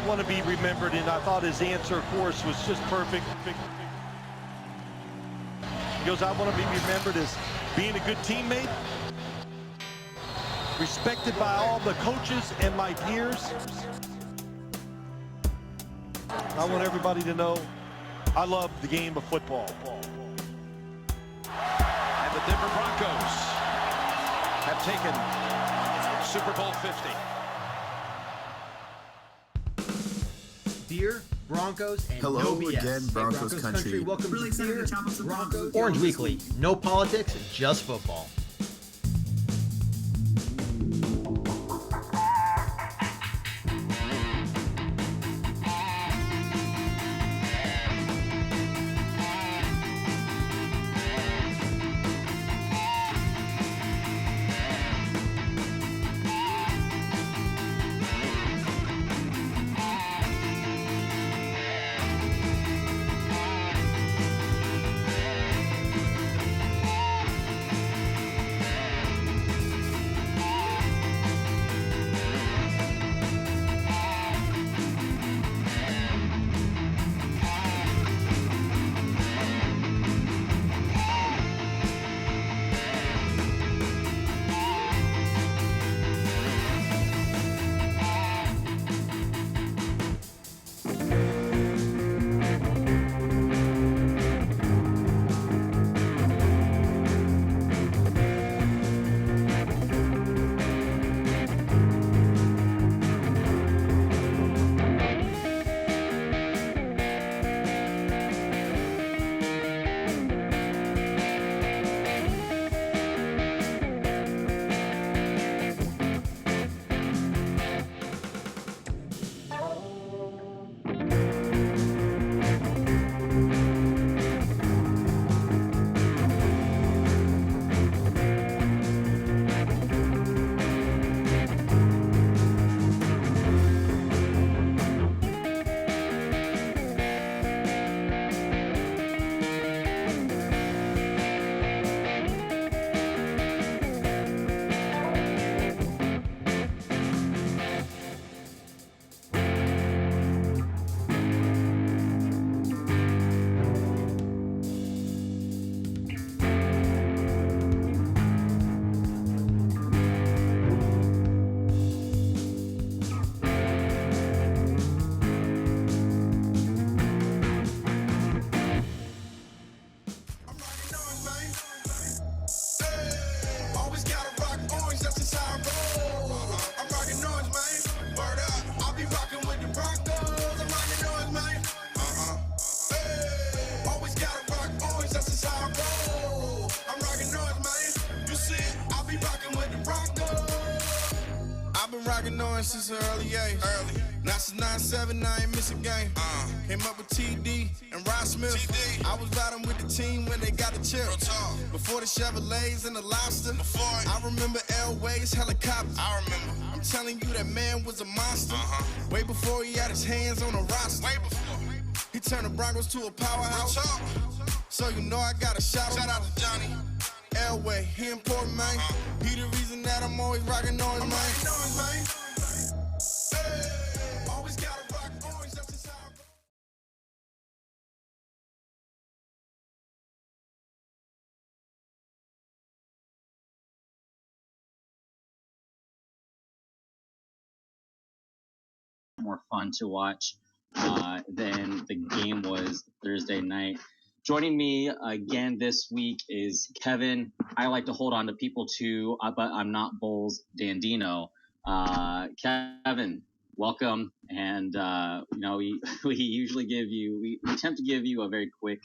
want to be remembered, and I thought his answer, of course, was just perfect. He goes, I want to be remembered as being a good teammate, respected by all the coaches and my peers. I want everybody to know I love the game of football. And the Denver Broncos have taken Super Bowl 50. Beer, Broncos, and Hello no BS. again, Broncos country. Welcome Really to excited Beer, to chop up some Broncos, Broncos. Orange Weekly. No politics, just football. Since an early age. Now since 9-7, I ain't miss a game. Came up with TD and Rod Smith. I was riding with the team when they got the chip. Before the Chevrolets and the Lobster. I remember Elway's helicopter. I remember. I'm telling you, that man was a monster. Way before he had his hands on the roster. Way before. He turned the Broncos to a powerhouse. So you know I got a shout out to Johnny. Elway, he important, man. He the reason that I'm always rocking on his man. More fun to watch than the game was Thursday night. Joining me again this week is Kevin. I like to hold on to people too, but I'm not Bulls Dandino. Kevin, welcome. And we usually we attempt to give you a very quick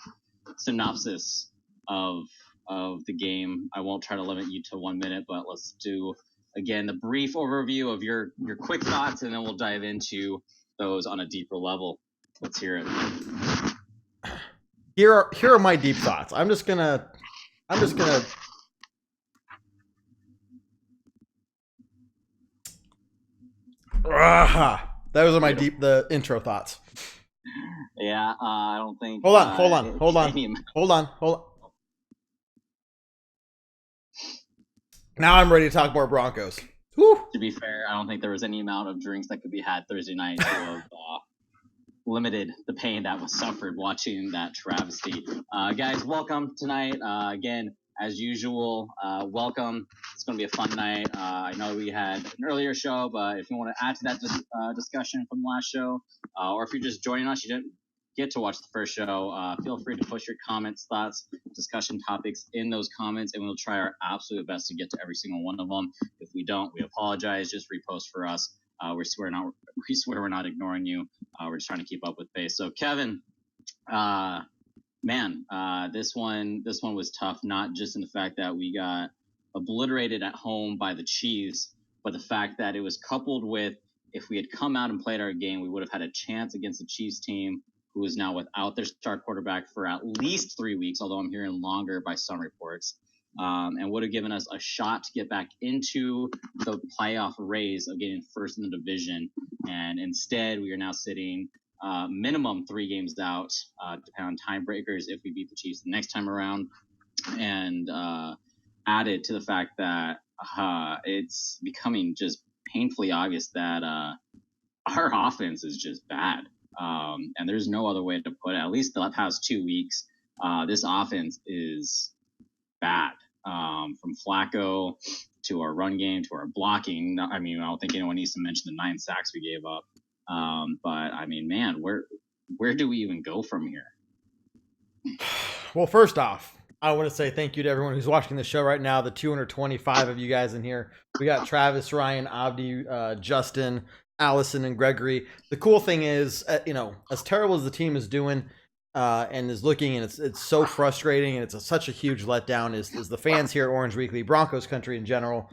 synopsis of the game. I won't try to limit you to 1 minute, but let's do again the brief overview of your quick thoughts, and then we'll dive into those on a deeper level. Let's hear it. Here are my deep thoughts. I'm just gonna those are my the intro thoughts. Yeah, I don't think. Hold on. Now I'm ready to talk more Broncos. Whew. To be fair, I don't think there was any amount of drinks that could be had Thursday night to have limited the pain that was suffered watching that travesty. Guys, welcome tonight. Again, as usual, welcome. It's going to be a fun night. I know we had an earlier show, but if you want to add to that discussion from the last show, or if you're just joining us, you didn't get to watch the first show, feel free to push your comments, thoughts, discussion topics in those comments, and we'll try our absolute best to get to every single one of them. If we don't, we apologize. Just repost for us. We swear we're not ignoring you. We're just trying to keep up with pace. So Kevin, this one was tough, not just in the fact that we got obliterated at home by the Chiefs, but the fact that it was coupled with, if we had come out and played our game, we would have had a chance against the Chiefs team, who is now without their star quarterback for at least 3 weeks, although I'm hearing longer by some reports, and would have given us a shot to get back into the playoff race of getting first in the division. And instead, we are now sitting minimum 3 games out, depending on tiebreakers, if we beat the Chiefs the next time around. And added to the fact that it's becoming just painfully obvious that our offense is just bad. And there's no other way to put it. At least the past 2 weeks, this offense is bad. From Flacco to our run game to our blocking. I mean, I don't think anyone needs to mention the 9 sacks we gave up. But I mean, man, where do we even go from here? Well, first off, I want to say thank you to everyone who's watching the show right now. The 225 of you guys in here. We got Travis, Ryan, Abdi, Justin, Allison, and Gregory. The cool thing is, as terrible as the team is doing and is looking, and it's so frustrating, and it's such a huge letdown, is the fans here at Orange Weekly, Broncos country in general,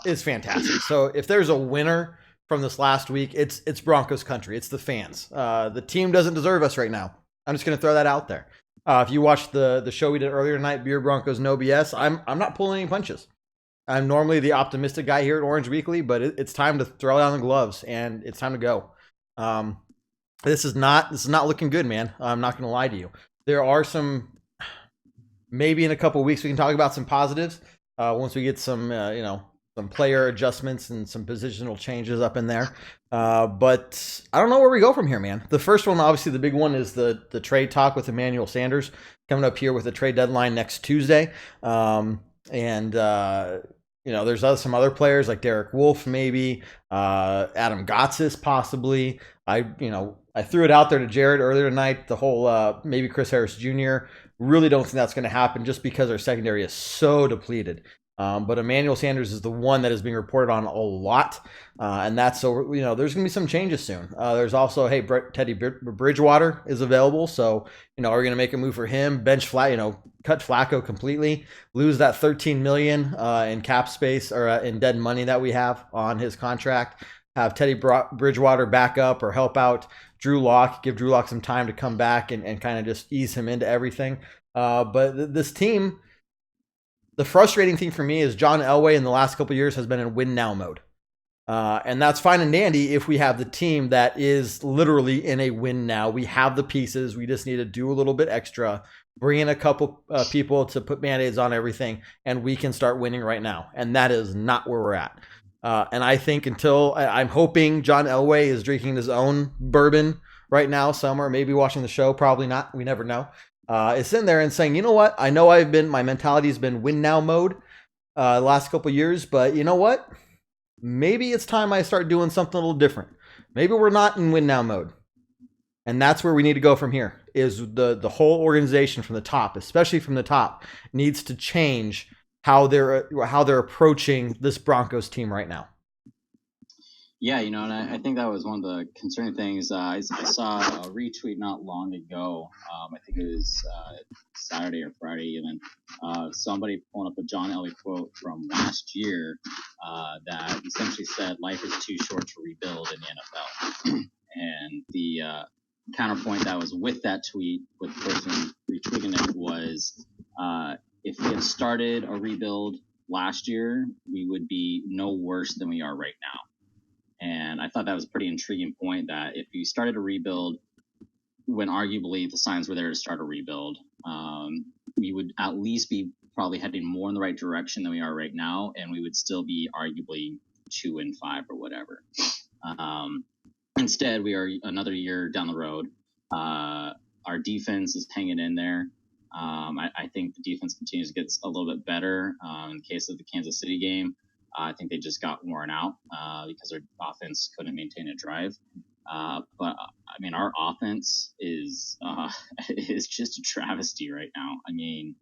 is fantastic. So if there's a winner from this last week, it's Broncos country. It's the fans. The team doesn't deserve us right now. I'm just going to throw that out there. If you watched the show we did earlier tonight, Beer Broncos No BS, I'm not pulling any punches. I'm normally the optimistic guy here at Orange Weekly, but it's time to throw down the gloves, and it's time to go. This is not looking good, man. I'm not going to lie to you. There are maybe in a couple of weeks we can talk about some positives once we get some player adjustments and some positional changes up in there. But I don't know where we go from here, man. The first one, obviously the big one, is the trade talk with Emmanuel Sanders coming up here with the trade deadline next Tuesday. There's some other players like Derek Wolfe, maybe Adam Gotsis, possibly. I threw it out there to Jared earlier tonight. The whole maybe Chris Harris Jr. Really don't think that's going to happen just because our secondary is so depleted. But Emmanuel Sanders is the one that is being reported on a lot, and that's so there's going to be some changes soon. There's also Teddy Bridgewater is available, so are we going to make a move for him? Bench cut Flacco completely, lose that $13 million in cap space or in dead money that we have on his contract. Have Teddy Bridgewater back up or help out Drew Lock, give Drew Lock some time to come back and kind of just ease him into everything. But this team. The frustrating thing for me is John Elway in the last couple of years has been in win now mode. And that's fine and dandy if we have the team that is literally in a win now. We have the pieces. We just need to do a little bit extra, bring in a couple people to put Band-Aids on everything, and we can start winning right now. And that is not where we're at. And I think I'm hoping John Elway is drinking his own bourbon right now somewhere, maybe watching the show, probably not. We never know. Is sitting there and saying, you know what? I know my mentality's been win now mode the last couple of years, but you know what? Maybe it's time I start doing something a little different. Maybe we're not in win now mode. And that's where we need to go from here, is the whole organization from the top, especially from the top, needs to change how they're approaching this Broncos team right now. Yeah, and I think that was one of the concerning things. I saw a retweet not long ago. I think it was Saturday or Friday even. Somebody pulling up a John Elway quote from last year that essentially said, "Life is too short to rebuild in the NFL." And the counterpoint that was with that tweet, with the person retweeting it, was if we had started a rebuild last year, we would be no worse than we are right now. And I thought that was a pretty intriguing point, that if you started a rebuild when arguably the signs were there to start a rebuild, we would at least be probably heading more in the right direction than we are right now, and we would still be arguably 2-5 or whatever. Instead, we are another year down the road. Our defense is hanging in there. I think the defense continues to get a little bit better. In the case of the Kansas City game, I think they just got worn out because their offense couldn't maintain a drive. But I mean, our offense is is just a travesty right now. I mean,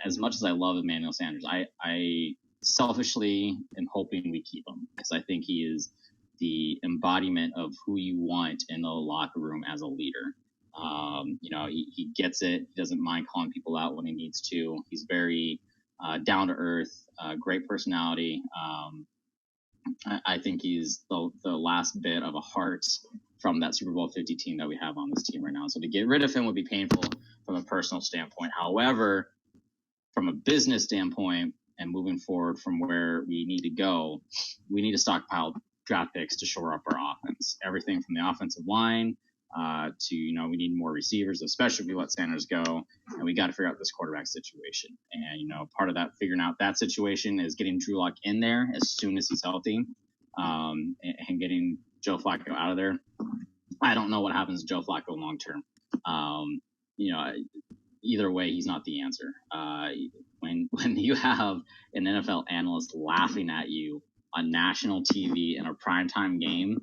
as much as I love Emmanuel Sanders, I selfishly am hoping we keep him because I think he is the embodiment of who you want in the locker room as a leader. He gets it. He doesn't mind calling people out when he needs to. He's very down to earth, great personality. I think he's the last bit of a heart from that Super Bowl 50 team that we have on this team right now. So to get rid of him would be painful from a personal standpoint. However, from a business standpoint and moving forward from where we need to go, we need to stockpile draft picks to shore up our offense. Everything from the offensive line to, we need more receivers, especially if we let Sanders go. And we got to figure out this quarterback situation. And, part of that figuring out that situation is getting Drew Lock in there as soon as he's healthy and getting Joe Flacco out of there. I don't know what happens to Joe Flacco long term. Either way, he's not the answer. When you have an NFL analyst laughing at you on national TV in a primetime game,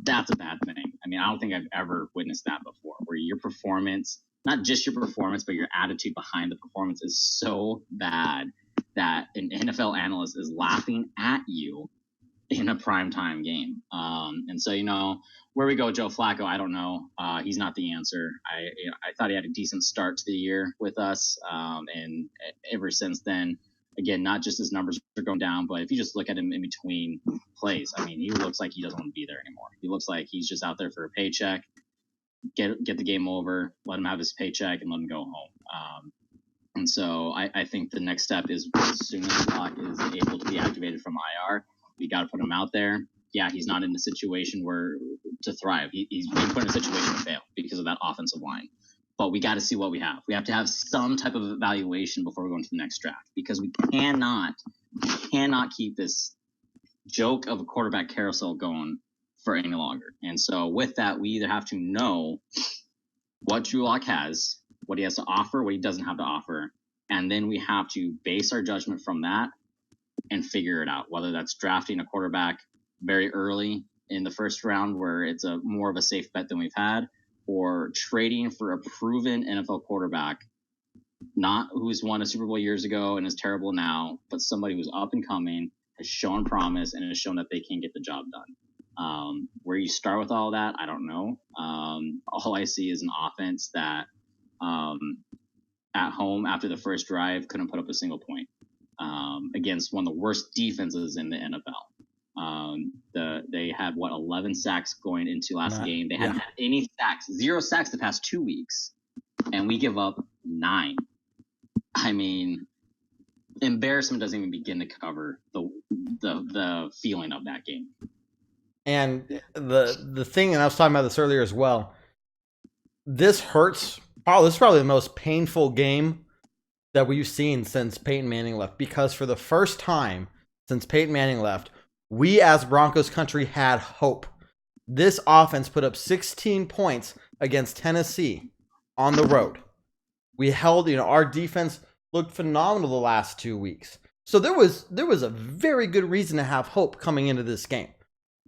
that's a bad thing. I mean, I don't think I've ever witnessed that before, where your performance, not just your performance, but your attitude behind the performance is so bad that an NFL analyst is laughing at you in a primetime game. And so, where we go, Joe Flacco, I don't know. He's not the answer. I thought he had a decent start to the year with us. And ever since then, again, not just his numbers are going down, but if you just look at him in between plays, I mean, he looks like he doesn't want to be there anymore. He looks like he's just out there for a paycheck, get the game over, let him have his paycheck, and let him go home. And so I think the next step is as soon as Locke is able to be activated from IR, we got to put him out there. Yeah, he's not in a situation where to thrive. He's being put in a situation to fail because of that offensive line. But we got to see what we have. We have to have some type of evaluation before we go into the next draft because we cannot keep this joke of a quarterback carousel going for any longer. And so with that, we either have to know what Drew Lock has, what he has to offer, what he doesn't have to offer, and then we have to base our judgment from that and figure it out, whether that's drafting a quarterback very early in the first round where it's a more of a safe bet than we've had, or trading for a proven NFL quarterback, not who's won a Super Bowl years ago and is terrible now, but somebody who's up and coming, has shown promise, and has shown that they can get the job done. Where you start with all that, I don't know. All I see is an offense that at home after the first drive couldn't put up a single point against one of the worst defenses in the NFL. They had 11 sacks going into last game. They hadn't had any sacks, 0 sacks the past 2 weeks, and we give up 9. I mean, embarrassment doesn't even begin to cover the feeling of that game. And the thing, and I was talking about this earlier as well, this hurts. This is probably the most painful game that we've seen since Peyton Manning left, because for the first time since Peyton Manning left, we as Broncos country had hope. This offense put up 16 points against Tennessee on the road. We held, our defense looked phenomenal the last 2 weeks. So there was a very good reason to have hope coming into this game.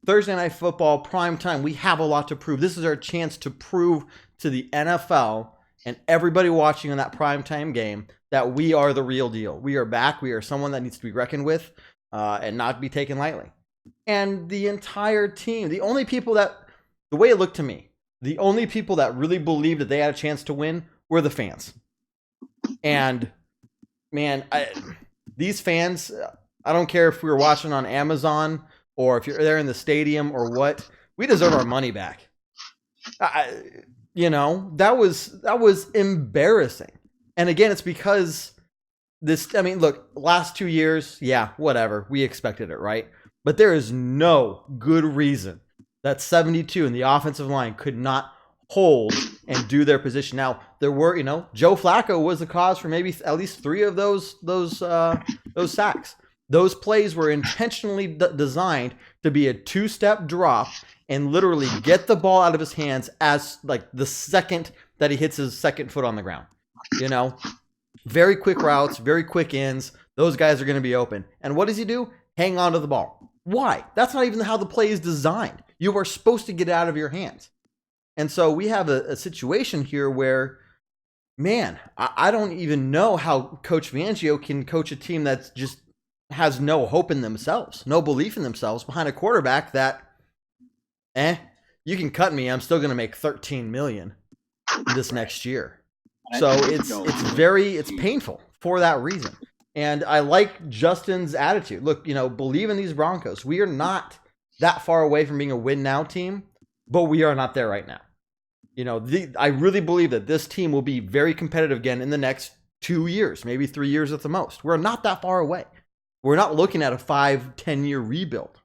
Thursday Night Football, prime time, we have a lot to prove. This is our chance to prove to the NFL and everybody watching on that primetime game that we are the real deal. We are back. We are someone that needs to be reckoned with and not be taken lightly. And the entire team, the only people that, the way it looked to me, the only people that really believed that they had a chance to win were the fans. And man, these fans, I don't care if we were watching on Amazon or if you're there in the stadium or what, we deserve our money back. That was embarrassing. And again, it's because look, last 2 years, yeah, whatever. We expected it, right? But there is no good reason that 72 and the offensive line could not hold and do their position. Now, there were, Joe Flacco was the cause for maybe at least 3 of those sacks. Those plays were intentionally designed to be a two-step drop and literally get the ball out of his hands as like the second that he hits his second foot on the ground. Very quick routes, very quick ins. Those guys are going to be open. And what does he do? Hang on to the ball. Why? That's not even how the play is designed. You are supposed to get it out of your hands. And so we have a situation here where, man, I don't even know how Coach Fangio can coach a team that just has no hope in themselves, no belief in themselves behind a quarterback that, you can cut me. I'm still going to make $13 million this next year. So it's painful for that reason. And I like Justin's attitude. Look, believe in these Broncos. We are not that far away from being a win now team, but we are not there right now. I really believe that this team will be very competitive again in the next 2 years, maybe 3 years at the most. We're not that far away. We're not looking at a 5-10 year rebuild.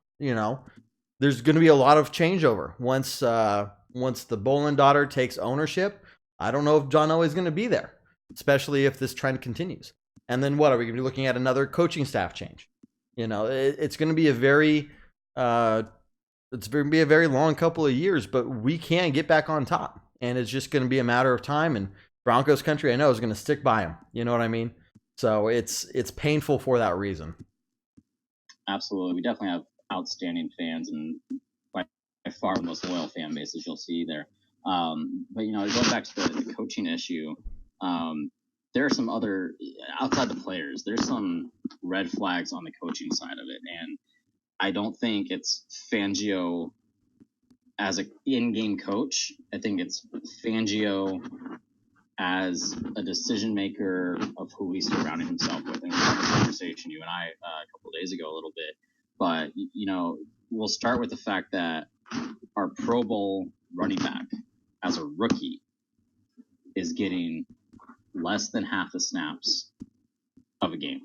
There's going to be a lot of changeover once the Bolin daughter takes ownership. I don't know if John Elway is going to be there, especially if this trend continues. And then what are we going to be looking at? Another coaching staff change? It's going to be a very long couple of years, but we can get back on top, and it's just going to be a matter of time. And Broncos country, I know, is going to stick by him. You know what I mean? So it's painful for that reason. Absolutely, we definitely have outstanding fans, and by far the most loyal fan bases you'll see there. But going back to the coaching issue, there are some other, outside the players, there's some red flags on the coaching side of it, and I don't think it's Fangio as an in-game coach. I think it's Fangio as a decision maker of who he's surrounding himself with. And we had this conversation, you and I, a couple of days ago a little bit. But, we'll start with the fact that our Pro Bowl running back as a rookie is getting less than half the snaps of a game.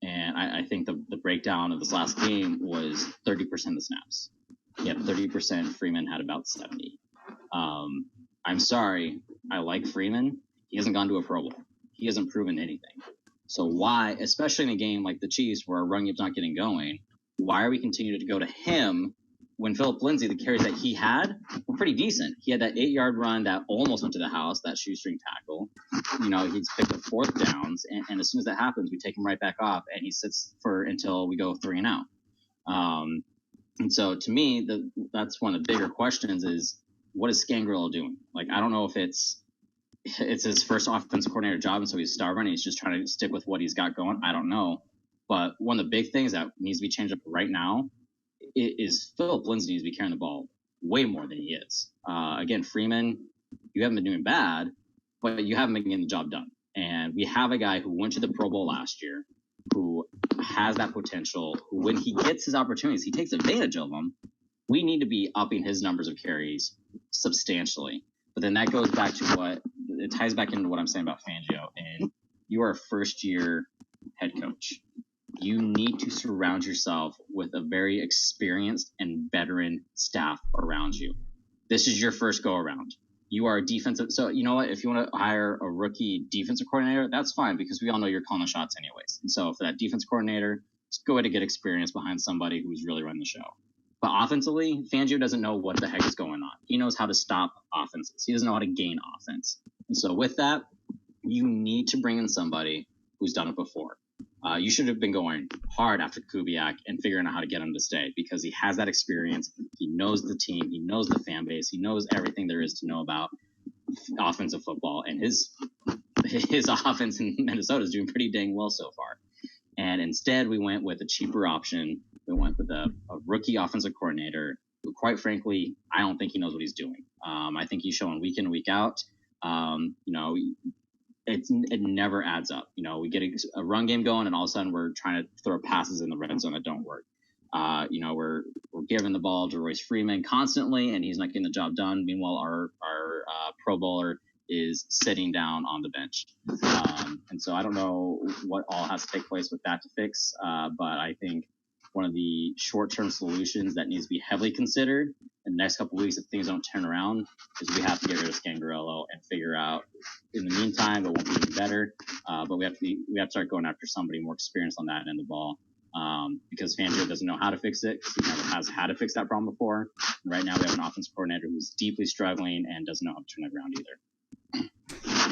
And I think the breakdown of this last game was 30% of the snaps. Yep, 30%. Freeman had about 70. I'm sorry. I like Freeman. He hasn't gone to a Pro Bowl. He hasn't proven anything. So why, especially in a game like the Chiefs where our run game's not getting going, why are we continuing to go to him when Philip Lindsay, the carries that he had were pretty decent? He had that 8-yard run that almost went to the house, that shoestring tackle. He's picked up fourth downs, and as soon as that happens, we take him right back off, and he sits until we go 3 and out. And so to me, that's one of the bigger questions is, what is Scangarello doing? Like, I don't know if it's his first offensive coordinator job, and so he's stubborn and he's just trying to stick with what he's got going. I don't know. But one of the big things that needs to be changed up right now is Philip Lindsay needs to be carrying the ball way more than he is. Again, Freeman, you haven't been doing bad, but you haven't been getting the job done. And we have a guy who went to the Pro Bowl last year, who has that potential, who when he gets his opportunities, he takes advantage of them. We need to be upping his numbers of carries substantially. But then that goes back to it ties back into what I'm saying about Fangio. And you are a first-year head coach. You need to surround yourself with a very experienced and veteran staff around you. This is your first go-around. You are a defensive – so you know what? If you want to hire a rookie defensive coordinator, that's fine because we all know you're calling the shots anyways. And so for that defense coordinator, just go ahead and get experience behind somebody who's really running the show. But offensively, Fangio doesn't know what the heck is going on. He knows how to stop offenses. He doesn't know how to gain offense. And so with that, you need to bring in somebody who's done it before. You should have been going hard after Kubiak and figuring out how to get him to stay because he has that experience. He knows the team. He knows the fan base. He knows everything there is to know about offensive football. And his offense in Minnesota is doing pretty dang well so far. And instead, we went with a cheaper option. We went with a rookie offensive coordinator who, quite frankly, I don't think he knows what he's doing. I think he's showing week in, week out. It never adds up. We get a run game going, and all of a sudden we're trying to throw passes in the red zone that don't work. We're giving the ball to Royce Freeman constantly, and he's not getting the job done. Meanwhile, our Pro Bowler is sitting down on the bench. And so I don't know what all has to take place with that to fix, but I think one of the short-term solutions that needs to be heavily considered in the next couple of weeks if things don't turn around is we have to get rid of Scangarello and figure out in the meantime it won't be any better, but we have to start going after somebody more experienced on that end of the ball. because Fangio doesn't know how to fix it, because he never has had to fix that problem before. And right now we have an offensive coordinator who's deeply struggling and doesn't know how to turn it around either.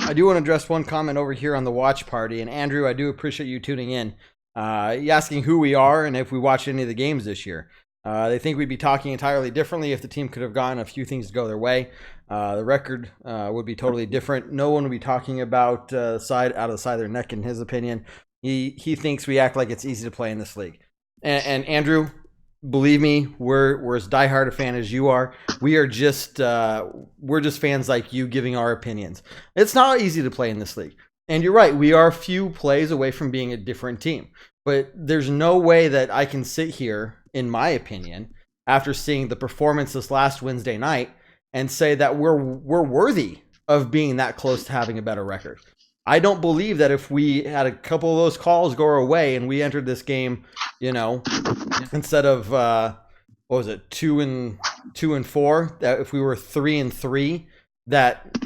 I do want to address one comment over here on the watch party. And Andrew, I do appreciate you tuning in. Asking who we are and if we watched any of the games this year. They think we'd be talking entirely differently if the team could have gotten a few things to go their way. The record would be totally different. No one would be talking about side out of the side of their neck, in his opinion. He thinks we act like it's easy to play in this league. And Andrew, believe me, we're as diehard a fan as you are. We're just fans like you giving our opinions. It's not easy to play in this league. And you're right, we are a few plays away from being a different team. But there's no way that I can sit here, in my opinion, after seeing the performance this last Wednesday night and say that we're worthy of being that close to having a better record. I don't believe that if we had a couple of those calls go our way and we entered this game, instead of 2-4, that if we were 3-3, that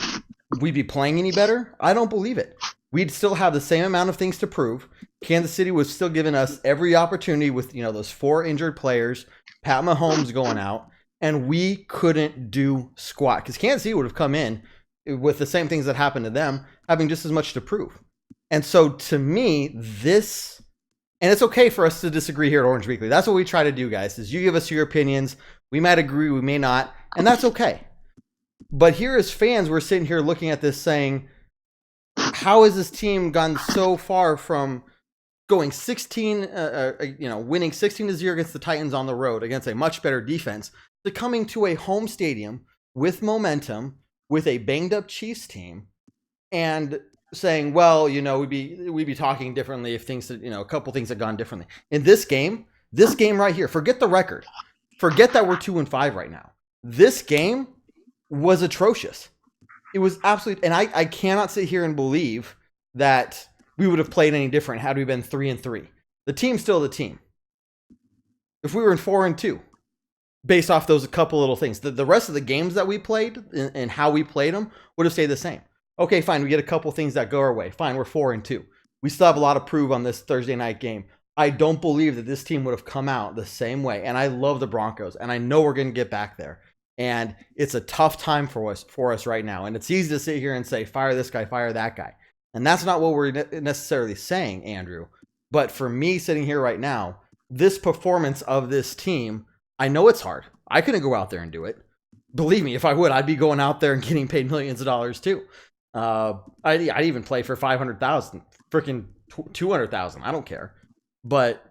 we'd be playing any better. I don't believe it. We'd still have the same amount of things to prove. Kansas City was still giving us every opportunity with, those 4 injured players, Pat Mahomes going out, and we couldn't do squat because Kansas City would have come in with the same things that happened to them, having just as much to prove. And so to me, and it's okay for us to disagree here at Orange Weekly. That's what we try to do, guys, is you give us your opinions. We might agree, we may not, and that's okay. But here as fans, we're sitting here looking at this saying, how has this team gone so far from going winning 16-0 against the Titans on the road against a much better defense to coming to a home stadium with momentum, with a banged up Chiefs team, and saying, well, we'd be talking differently if things that, a couple things had gone differently. In this game right here, forget the record. Forget that we're 2-5 right now. This game was atrocious. It was absolute, and I cannot sit here and believe that we would have played any different had we been 3-3. The team's still the team. If we were in 4-2, based off those couple little things, the rest of the games that we played and how we played them would have stayed the same. Okay, fine, we get a couple things that go our way. Fine, we're 4-2. We still have a lot to prove on this Thursday night game. I don't believe that this team would have come out the same way. And I love the Broncos, and I know we're going to get back there. And it's a tough time for us right now. And it's easy to sit here and say, fire this guy, fire that guy. And that's not what we're necessarily saying, Andrew. But for me sitting here right now, this performance of this team, I know it's hard. I couldn't go out there and do it. Believe me, if I would, I'd be going out there and getting paid millions of dollars too. I'd even play for $500,000, freaking $200,000. I don't care. But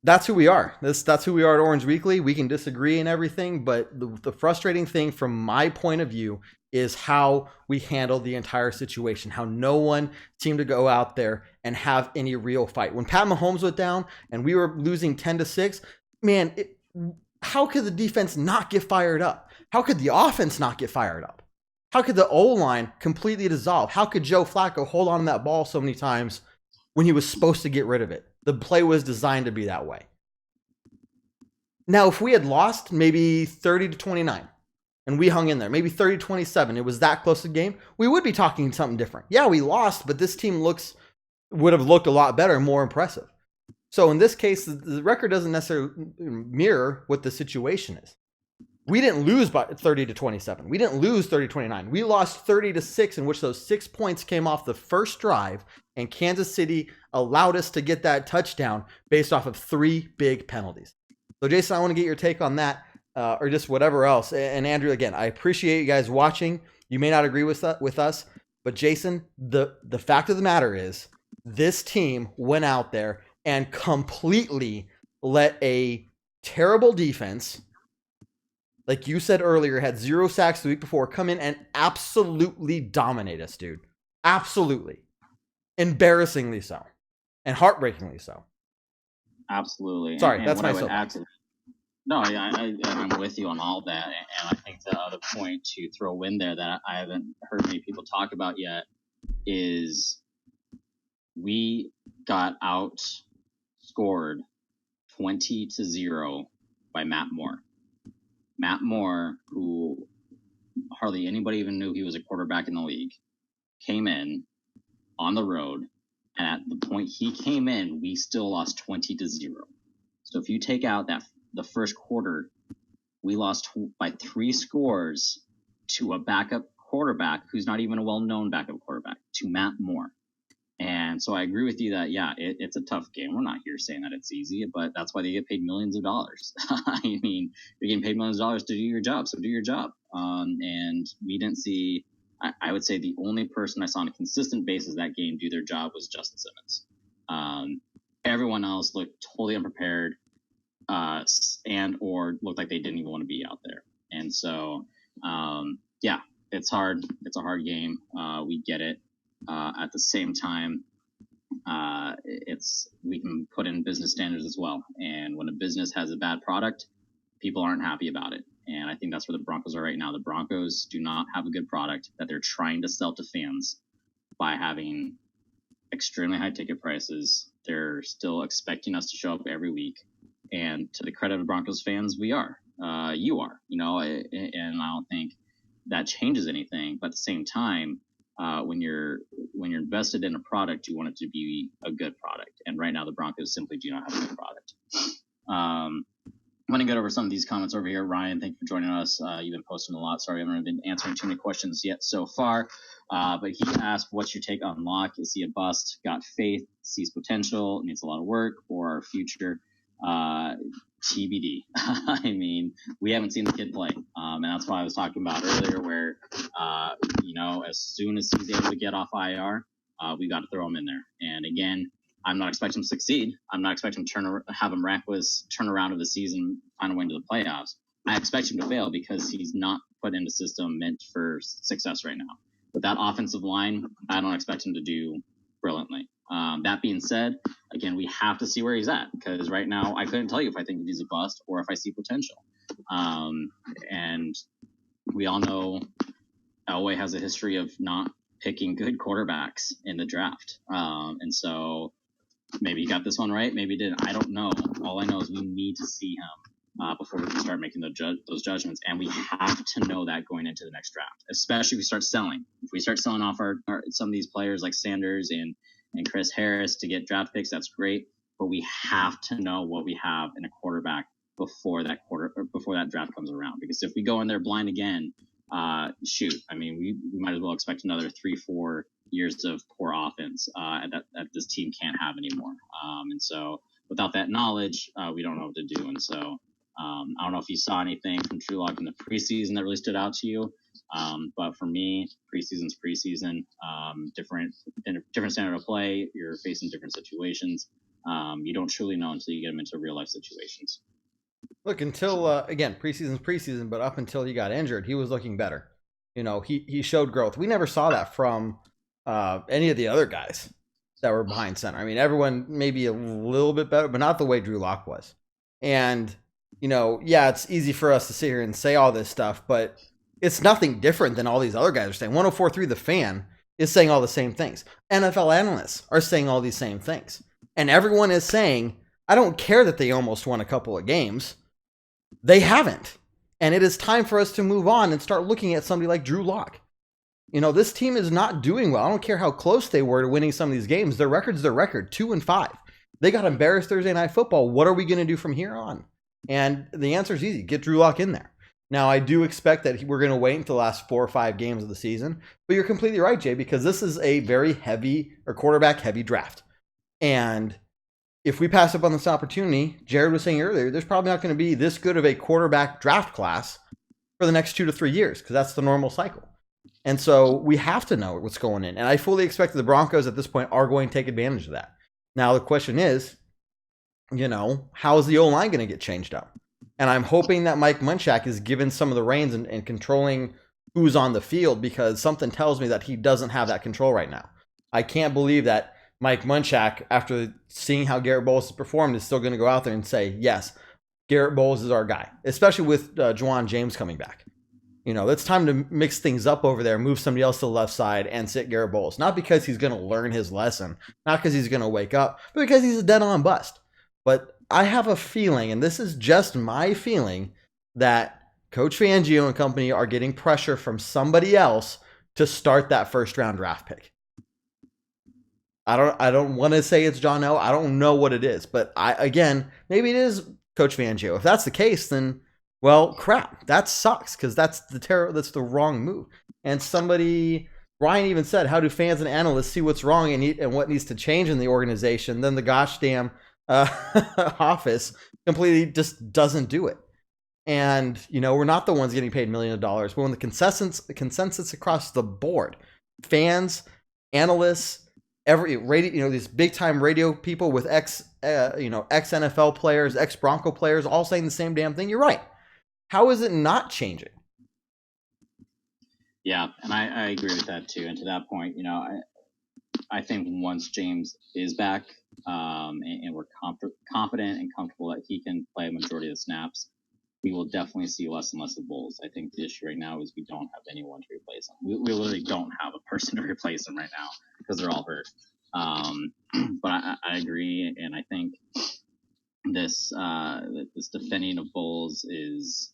that's who we are. That's who we are at Orange Weekly. We can disagree and everything, but the frustrating thing from my point of view is how we handled the entire situation, how no one seemed to go out there and have any real fight. When Pat Mahomes went down and we were losing 10-6, man, how could the defense not get fired up? How could the offense not get fired up? How could the O-line completely dissolve? How could Joe Flacco hold on to that ball so many times when he was supposed to get rid of it? The play was designed to be that way. Now, if we had lost maybe 30-29 and we hung in there, maybe 30-27, it was that close a game, we would be talking something different. Yeah, we lost, but this team would have looked a lot better and more impressive. So in this case, the record doesn't necessarily mirror what the situation is. We didn't lose by 30-27. We didn't lose 30-29. We lost 30-6, in which those 6 points came off the first drive, and Kansas City allowed us to get that touchdown based off of 3 big penalties. So, Jason, I want to get your take on that, or just whatever else. And Andrew, again, I appreciate you guys watching. You may not agree with us, but Jason, the fact of the matter is, this team went out there and completely let a terrible defense, like you said earlier, had 0 sacks the week before, come in and absolutely dominate us, dude. Absolutely. Embarrassingly so. And heartbreakingly so. Absolutely. Sorry, and that's my soapbox. No, I'm with you on all that. And I think the other point to throw in there that I haven't heard many people talk about yet is we got outscored 20-0 by Matt Moore. Matt Moore, who hardly anybody even knew he was a quarterback in the league, came in on the road And at the point he came in, we still lost 20-0. So if you take out the first quarter, we lost by 3 scores to a backup quarterback who's not even a well-known backup quarterback, to Matt Moore. And so I agree with you that, yeah, it's a tough game. We're not here saying that it's easy, but that's why they get paid millions of dollars. I mean, you're getting paid millions of dollars to do your job, so do your job. And we didn't see, I would say the only person I saw on a consistent basis that game do their job was Justin Simmons. Everyone else looked totally unprepared and or looked like they didn't even want to be out there. And so, yeah, it's hard. It's a hard game. We get it. At the same time, we can put in business standards as well. And when a business has a bad product, people aren't happy about it. And I think that's where the Broncos are right now. The Broncos do not have a good product that they're trying to sell to fans by having extremely high ticket prices. They're still expecting us to show up every week. And to the credit of Broncos fans, we are. You are, and I don't think that changes anything. But at the same time, when you're invested in a product, you want it to be a good product. And right now, the Broncos simply do not have a good product. I'm going to get over some of these comments over here. Ryan, thank you for joining us. You've been posting a lot. Sorry, I haven't been answering too many questions yet so far. But he asked, what's your take on Locke? Is he a bust? Got faith, sees potential, needs a lot of work, or our future? TBD. I mean, we haven't seen the kid play. And that's why I was talking about earlier where, as soon as he's able to get off IR, we got to throw him in there. And again, I'm not expecting him to succeed. I'm not expecting him to have a miraculous turnaround of the season, find a way into the playoffs. I expect him to fail because he's not put in a system meant for success right now. With that offensive line, I don't expect him to do brilliantly. That being said, again, we have to see where he's at because right now I couldn't tell you if I think he's a bust or if I see potential. And we all know Elway has a history of not picking good quarterbacks in the draft. And so maybe he got this one right, maybe he didn't. I don't know. All I know is we need to see him before we can start making those judgments. And we have to know that going into the next draft, especially if we start selling. If we start selling off some of these players like Sanders and Chris Harris to get draft picks, that's great. But we have to know what we have in a quarterback before that draft comes around. Because if we go in there blind again, we might as well expect another 3-4 years of poor offense that this team can't have anymore. And so without that knowledge, we don't know what to do. And so I don't know if you saw anything from Drew Lock in the preseason that really stood out to you. But for me, preseason's preseason, different standard of play. You're facing different situations. You don't truly know until you get them into real life situations. Look, until again, preseason's preseason, but up until he got injured, he was looking better. He showed growth. We never saw that from any of the other guys that were behind center. I mean, everyone maybe a little bit better, but not the way Drew Lock was. And it's easy for us to sit here and say all this stuff, but it's nothing different than all these other guys are saying. 104.3 The Fan is saying all the same things. NFL analysts are saying all these same things. And everyone is saying, I don't care that they almost won a couple of games. They haven't. And it is time for us to move on and start looking at somebody like Drew Lock. This team is not doing well. I don't care how close they were to winning some of these games. Their record's their record, 2-5. They got embarrassed Thursday Night Football. What are we going to do from here on? And the answer is easy. Get Drew Lock in there. Now, I do expect that we're going to wait until the last 4 or 5 games of the season. But you're completely right, Jay, because this is a very heavy or quarterback-heavy draft. And if we pass up on this opportunity, Jared was saying earlier, there's probably not going to be this good of a quarterback draft class for the next 2 to 3 years because that's the normal cycle. And so we have to know what's going in. And I fully expect that the Broncos at this point are going to take advantage of that. Now, the question is, how is the O-line going to get changed up? And I'm hoping that Mike Munchak is given some of the reins and controlling who's on the field because something tells me that he doesn't have that control right now. I can't believe that Mike Munchak, after seeing how Garrett Bowles has performed, is still going to go out there and say, yes, Garrett Bowles is our guy, especially with Juwan James coming back. It's time to mix things up over there, move somebody else to the left side and sit Garrett Bowles. Not because he's going to learn his lesson, not because he's going to wake up, but because he's a dead-on bust. But I have a feeling, and this is just my feeling, that Coach Fangio and company are getting pressure from somebody else to start that first-round draft pick. I don't want to say it's John L. I don't know what it is, but maybe it is Coach Fangio. If that's the case, then well, crap, that sucks because that's the wrong move. And Ryan even said, how do fans and analysts see what's wrong and what needs to change in the organization? Then the gosh damn office completely just doesn't do it. And, we're not the ones getting paid millions of dollars, but when the consensus across the board, fans, analysts, every radio, these big time radio people with ex NFL players, ex Bronco players, all saying the same damn thing. You're right. How is it not changing? Yeah, and I agree with that too. And to that point, I think once James is back, and we're confident and comfortable that he can play a majority of the snaps, we will definitely see less and less of Bulls. I think the issue right now is we don't have anyone to replace him. We literally don't have a person to replace him right now because they're all hurt. But I agree, and I think this defending of Bulls is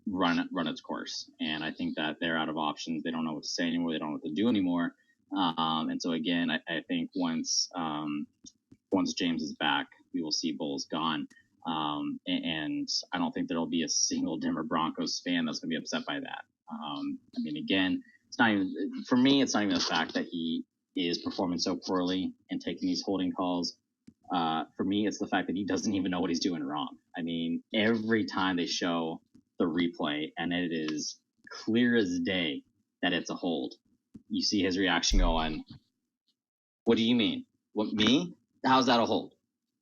run its course. And I think that they're out of options. They don't know what to say anymore. They don't know what to do anymore. And so again, I think once James is back, we will see Bulls gone. And I don't think there'll be a single Denver Broncos fan that's going to be upset by that. Again, it's not even, for me, it's not even the fact that he is performing so poorly and taking these holding calls. For me, it's the fact that he doesn't even know what he's doing wrong. Every time they show the replay and it is clear as day that it's a hold, you see his reaction going, what do you mean? What, me? How's that a hold?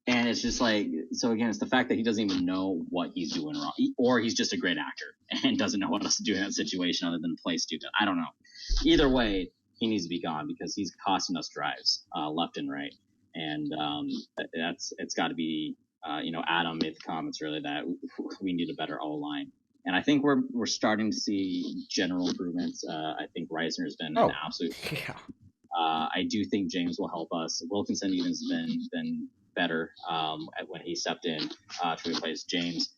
And it's just so again, it's the fact that he doesn't even know what he's doing wrong, or he's just a great actor and doesn't know what else to do in that situation other than play stupid. I don't know. Either way, he needs to be gone because he's costing us drives left and right. And it's got to be, Adam made the comments earlier that we need a better O-line. And I think we're starting to see general improvements. I think Reisner has been an absolute. Yeah. I do think James will help us. Wilkinson even's been better when he stepped in to replace James.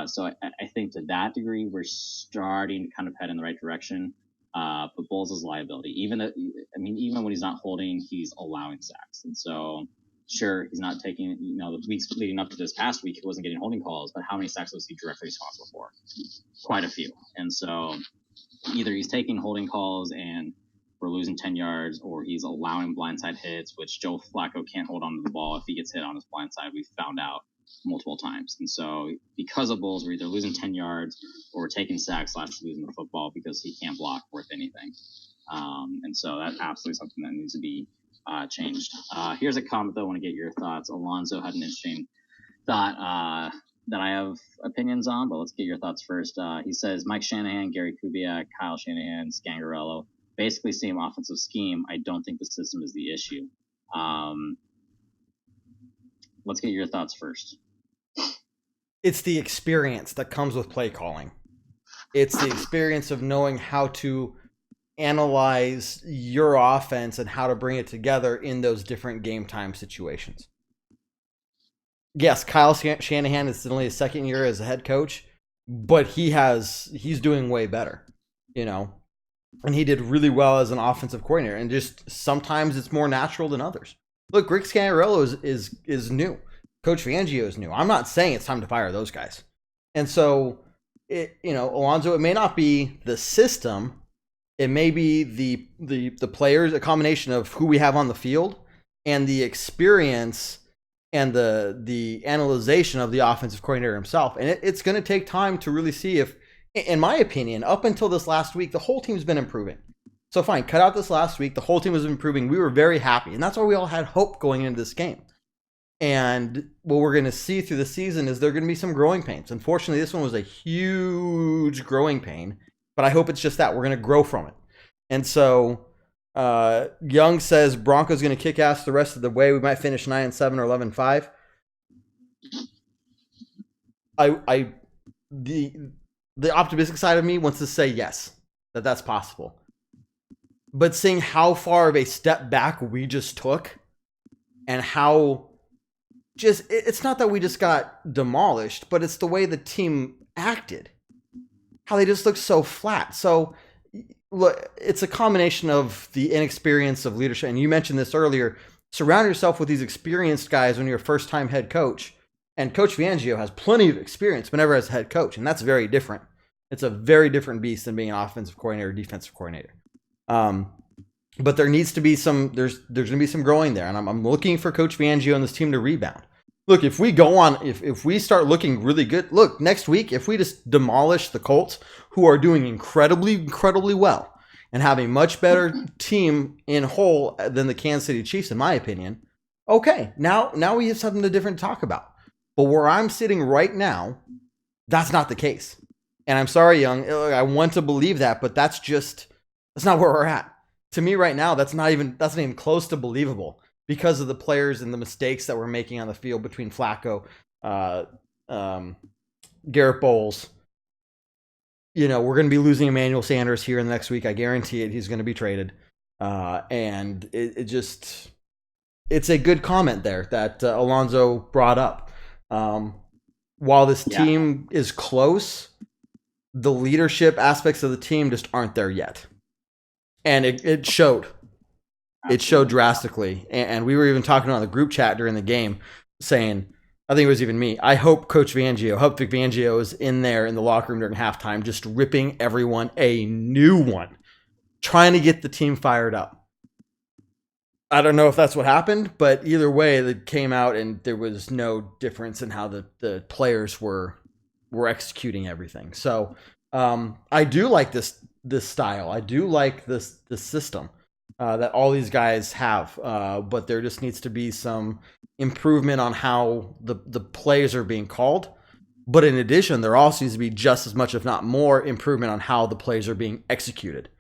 So I think to that degree we're starting to kind of head in the right direction. But Bulls is liability. Even when he's not holding, he's allowing sacks. And so sure, he's not taking, the weeks leading up to this past week, he wasn't getting holding calls, but how many sacks was he directly responsible for? Quite a few. And so either he's taking holding calls and we're losing 10 yards, or he's allowing blindside hits, which Joe Flacco can't hold on to the ball if he gets hit on his blindside. We've found out multiple times. And so because of Bulls, we're either losing 10 yards or we're taking sacks / losing the football because he can't block worth anything. And so that's absolutely something that needs to be changed. Here's a comment though. I want to get your thoughts. Alonzo had an interesting thought that I have opinions on, but let's get your thoughts first. He says Mike Shanahan, Gary Kubiak, Kyle Shanahan, Scangarello, basically same offensive scheme. I don't think the system is the issue. Let's get your thoughts first. It's the experience that comes with play calling. It's the experience of knowing how to analyze your offense and how to bring it together in those different game time situations. Yes, Kyle Shanahan is only his second year as a head coach, but he's doing way better, and he did really well as an offensive coordinator. And just sometimes it's more natural than others. Look, Rick Scangarello is new. Coach Fangio is new. I'm not saying it's time to fire those guys. And so, Alonzo, it may not be the system. It may be the players, a combination of who we have on the field and the experience and the analyzation of the offensive coordinator himself. And it's going to take time to really see if, in my opinion, up until this last week, the whole team's been improving. So fine, cut out this last week. The whole team was improving. We were very happy. And that's why we all had hope going into this game. And what we're going to see through the season is there are going to be some growing pains. Unfortunately, this one was a huge growing pain. But I hope it's just that. We're going to grow from it. And so Young says Broncos going to kick ass the rest of the way. We might finish 9-7 or 11-5. The optimistic side of me wants to say yes, that's possible. But seeing how far of a step back we just took and how it's not that we just got demolished, but it's the way the team acted. How they just looked so flat. So look, it's a combination of the inexperience of leadership. And you mentioned this earlier. Surround yourself with these experienced guys when you're a first-time head coach. And Coach Fangio has plenty of experience whenever as head coach, and that's very different. It's a very different beast than being an offensive coordinator or defensive coordinator. But there needs to be there's going to be some growing there, and I'm looking for Coach Fangio and this team to rebound. Look, if we start looking really good, look, next week, if we just demolish the Colts, who are doing incredibly, incredibly well, and have a much better team in whole than the Kansas City Chiefs, in my opinion, okay, now we have something different to talk about. But where I'm sitting right now, that's not the case. And I'm sorry, Young, I want to believe that, but that's not where we're at. To me right now, that's not even close to believable because of the players and the mistakes that we're making on the field between Flacco, Garrett Bowles. We're going to be losing Emmanuel Sanders here in the next week. I guarantee it. He's going to be traded. And it's a good comment there that Alonzo brought up. While this team is close, the leadership aspects of the team just aren't there yet. And it showed. It showed drastically. And we were even talking on the group chat during the game saying, I think it was even me, I hope Vic Fangio is in there in the locker room during halftime just ripping everyone a new one, trying to get the team fired up. I don't know if that's what happened, but either way, it came out and there was no difference in how the players were executing everything. So I do like this style. I do like this system that all these guys have, but there just needs to be some improvement on how the plays are being called. But in addition, there also needs to be just as much, if not more, improvement on how the plays are being executed.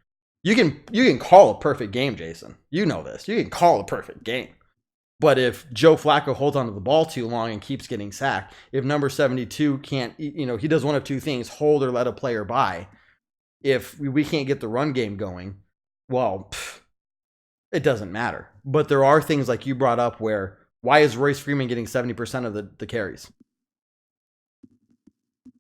You can call a perfect game, Jason. You know this. You can call a perfect game. But if Joe Flacco holds onto the ball too long and keeps getting sacked, if number 72 can't, he does one of two things, hold or let a player by. If we can't get the run game going, well, it doesn't matter. But there are things like you brought up where, why is Royce Freeman getting 70% of the carries?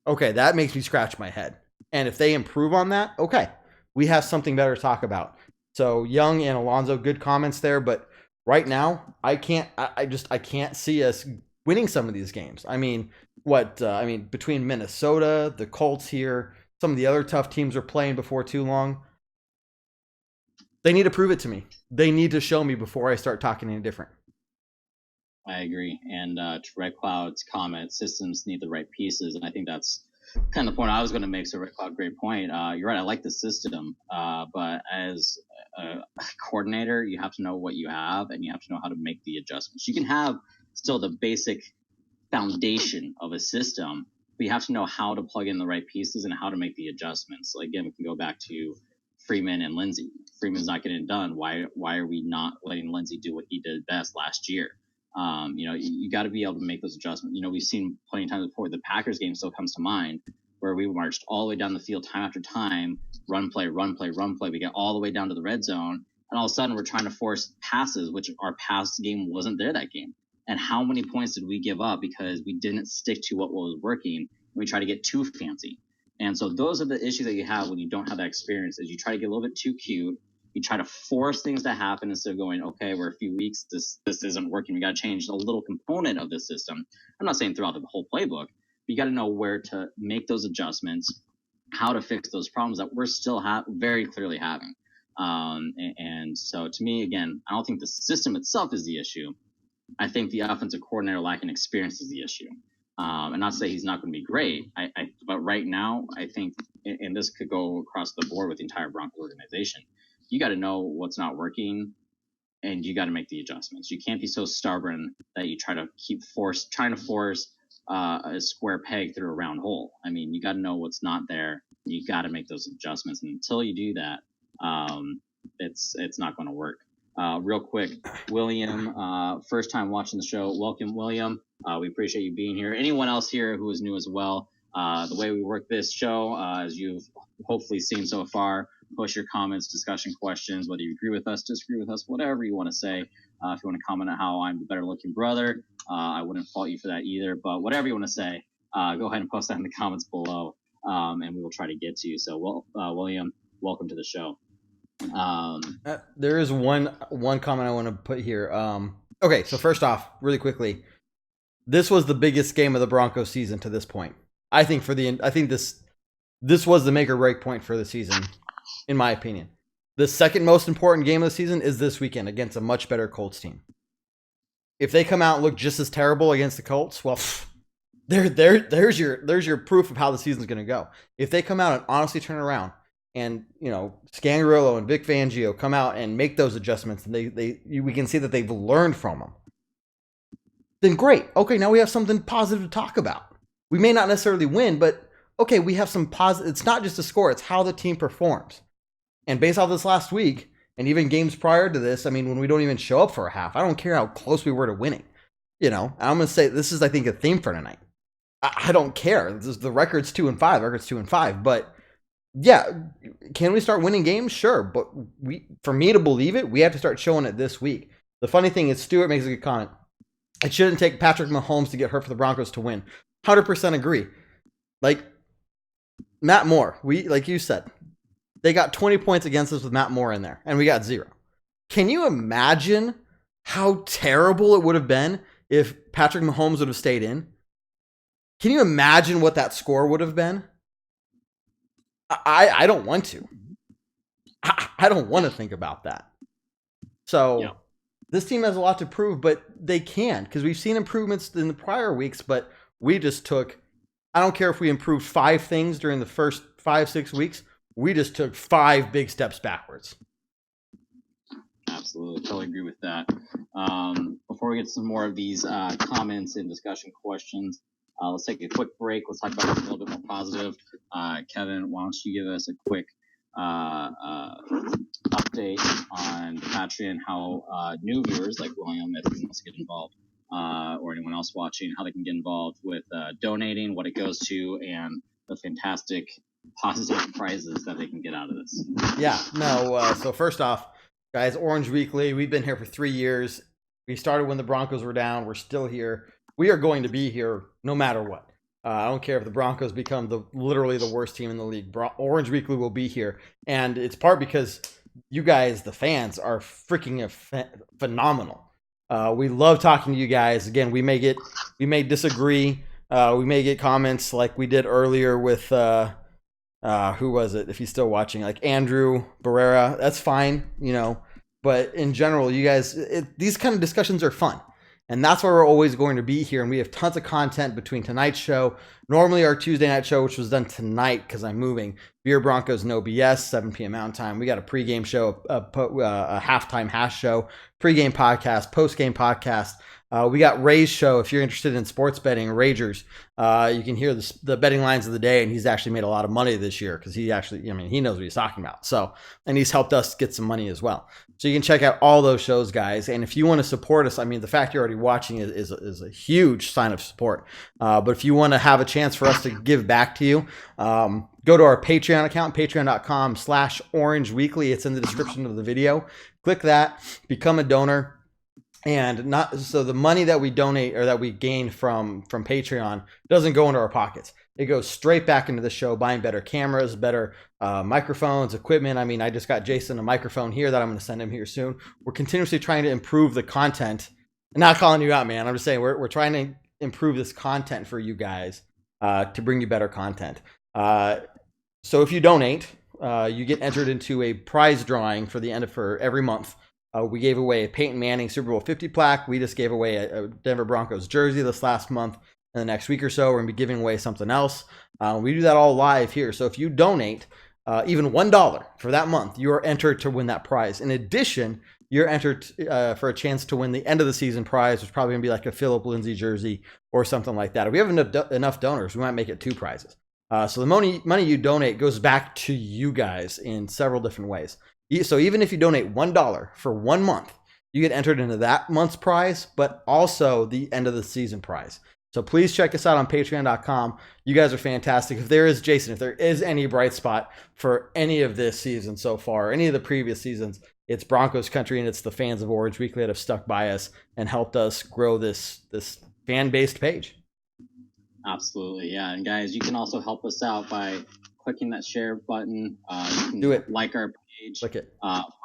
Okay, that makes me scratch my head. And if they improve on that, okay, we have something better to talk about. So Young and Alonzo, good comments there. But right now, I can't see us winning some of these games. I mean, between Minnesota, the Colts here, some of the other tough teams we're playing before too long, they need to prove it to me. They need to show me before I start talking any different. I agree. And to Red Cloud's comment, systems need the right pieces. And I think that's kind of the point I was going to make. So Red Cloud, great point. You're right. I like the system. But as a coordinator, you have to know what you have and you have to know how to make the adjustments. You can have still the basic foundation of a system, but you have to know how to plug in the right pieces and how to make the adjustments. So again, we can go back to Freeman and Lindsey. Freeman's not getting it done. Why are we not letting Lindsey do what he did best last year? You got to be able to make those adjustments. We've seen plenty of times before. The Packers game still comes to mind, where we marched all the way down the field time after time, run play. We get all the way down to the red zone, and all of a sudden we're trying to force passes, which our pass game wasn't there that game. And how many points did we give up because we didn't stick to what was working? We try to get too fancy. And so those are the issues that you have when you don't have that experience, is you try to get a little bit too cute. You try to force things to happen instead of going, okay, we're a few weeks, this isn't working. We got to change a little component of the system. I'm not saying throughout the whole playbook, but you got to know where to make those adjustments, how to fix those problems that we're still very clearly having. And so to me, again, I don't think the system itself is the issue. I think the offensive coordinator lacking experience is the issue. And not to say he's not going to be great, but right now, I think, and this could go across the board with the entire Broncos organization, you got to know what's not working, and you got to make the adjustments. You can't be so stubborn that you try to trying to force a square peg through a round hole. I mean, you got to know what's not there. You got to make those adjustments, and until you do that, it's not going to work. Real quick, William, first time watching the show. Welcome, William. We appreciate you being here. Anyone else here who is new as well? The way we work this show, as you've hopefully seen so far, post your comments, discussion, questions, whether you agree with us, disagree with us, whatever you want to say. If you want to comment on how I'm the better looking brother, I wouldn't fault you for that either. But whatever you want to say, go ahead and post that in the comments below, and we will try to get to you. So, William, welcome to the show. There is one comment I want to put here. Okay, so first off, really quickly, this was the biggest game of the Broncos season to this point. I think this was the make or break point for the season, in my opinion. The second most important game of the season is this weekend against a much better Colts team. If they come out and look just as terrible against the Colts, well, there's your proof of how the season's going to go. If they come out and honestly turn around, and Scangarello and Vic Fangio come out and make those adjustments, and we can see that they've learned from them, then great. Okay, now we have something positive to talk about. We may not necessarily win, but okay, we have some positive. It's not just a score; it's how the team performs. And based off this last week, and even games prior to this, I mean, when we don't even show up for a half, I don't care how close we were to winning. I'm going to say this is, I think, a theme for tonight. I don't care. The record's 2-5. But yeah, can we start winning games? Sure. But for me to believe it, we have to start showing it this week. The funny thing is, Stuart makes a good comment. It shouldn't take Patrick Mahomes to get hurt for the Broncos to win. 100% agree. Like Matt Moore, like you said, they got 20 points against us with Matt Moore in there, and we got 0. Can you imagine how terrible it would have been if Patrick Mahomes would have stayed in? Can you imagine what that score would have been? I don't want to. I don't want to think about that. So yeah. This team has a lot to prove, but they can, because we've seen improvements in the prior weeks, but we just took, I don't care if we improved 5 things during the first 5-6 weeks, we just took 5 big steps backwards. Absolutely. Totally agree with that. Before we get to some more of these comments and discussion questions, let's take a quick break. Let's talk about something a little bit more positive. Kevin, why don't you give us a quick update on the Patreon, how new viewers like William, if he wants to get involved, or anyone else watching, how they can get involved with donating, what it goes to, and the fantastic positive prizes that they can get out of this. Yeah, no, so first off, guys, Orange Weekly, we've been here for 3 years. We started when the Broncos were down. We're still here. We are going to be here no matter what. I don't care if the Broncos become literally the worst team in the league. Orange Weekly will be here. And it's part because you guys, the fans, are freaking phenomenal. We love talking to you guys. Again, we may disagree. We may get comments like we did earlier with who was it? If he's still watching, like Andrew Barrera, that's fine, But in general, you guys, these kind of discussions are fun. And that's why we're always going to be here. And we have tons of content between tonight's show, normally our Tuesday night show, which was done tonight because I'm moving. Beer Broncos No BS, 7 p.m. Mountain Time. We got a pregame show, a halftime hash show, pregame podcast, postgame podcast. We got Ray's show. If you're interested in sports betting, Ragers, you can hear the betting lines of the day, and he's actually made a lot of money this year because he knows what he's talking about. So, and he's helped us get some money as well. So you can check out all those shows, guys. And if you want to support us, the fact you're already watching is a huge sign of support. But if you want to have a chance for us to give back to you, go to our Patreon account, patreon.com/Orange Weekly. It's in the description of the video. Click that, become a donor. And the money that we donate or that we gain from Patreon doesn't go into our pockets. It goes straight back into the show, buying better cameras, better microphones, equipment. I just got Jason a microphone here that I'm going to send him here soon. We're continuously trying to improve the content. I'm not calling you out, man. I'm just saying we're trying to improve this content for you guys to bring you better content. So if you donate, you get entered into a prize drawing for every month. We gave away a Peyton Manning Super Bowl 50 plaque. We just gave away a Denver Broncos jersey this last month. In the next week or so, we're going to be giving away something else. We do that all live here. So if you donate even $1 for that month, you are entered to win that prize. In addition, you're entered for a chance to win the end of the season prize, which is probably going to be like a Phillip Lindsay jersey or something like that. If we have enough donors, we might make it 2 prizes. So the money you donate goes back to you guys in several different ways. So even if you donate $1 for 1 month, you get entered into that month's prize, but also the end of the season prize. So please check us out on patreon.com. You guys are fantastic. If there is any bright spot for any of this season so far, any of the previous seasons, it's Broncos country, and it's the fans of Orange Weekly that have stuck by us and helped us grow this fan-based page. Absolutely, yeah. And guys, you can also help us out by clicking that share button. You can Do it. like our page. Click it.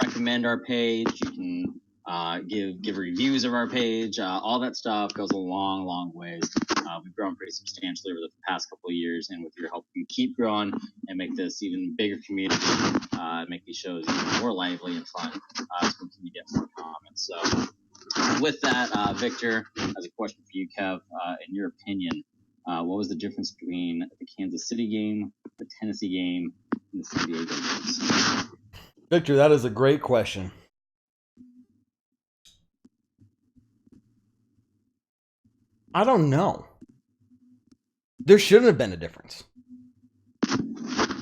Recommend our page. You can give reviews of our page. All that stuff goes a long, long ways. We've grown pretty substantially over the past couple of years, and with your help, we keep growing and make this even bigger community. Make these shows even more lively and fun. So we can get more comments. So, with that, Victor, as a question for you, Kev, in your opinion, what was the difference between the Kansas City game, the Tennessee game, and the San Diego games? Victor, that is a great question. I don't know. There shouldn't have been a difference.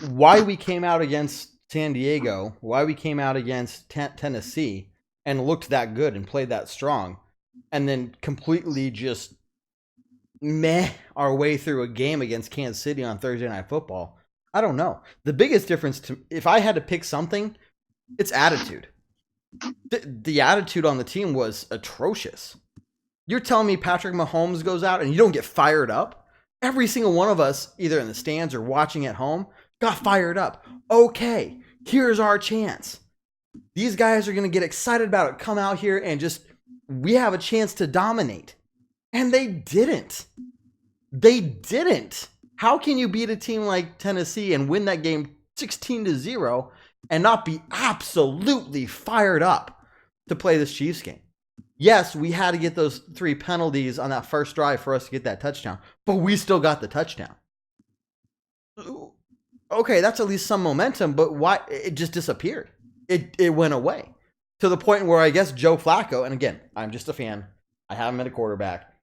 Why we came out against San Diego, why we came out against Tennessee and looked that good and played that strong, and then completely just our way through a game against Kansas City on Thursday Night Football, I don't know. The biggest difference, if I had to pick something, it's attitude. The attitude on the team was atrocious. You're telling me Patrick Mahomes goes out and you don't get fired up? Every single one of us, either in the stands or watching at home, got fired up. Okay, here's our chance. These guys are going to get excited about it, come out here and we have a chance to dominate. And they didn't. They didn't. How can you beat a team like Tennessee and win that game 16-0 and not be absolutely fired up to play this Chiefs game? Yes, we had to get those 3 penalties on that first drive for us to get that touchdown, but we still got the touchdown. Okay, that's at least some momentum, but why? It just disappeared. It went away to the point where I guess Joe Flacco, and again, I'm just a fan. I have him at a quarterback,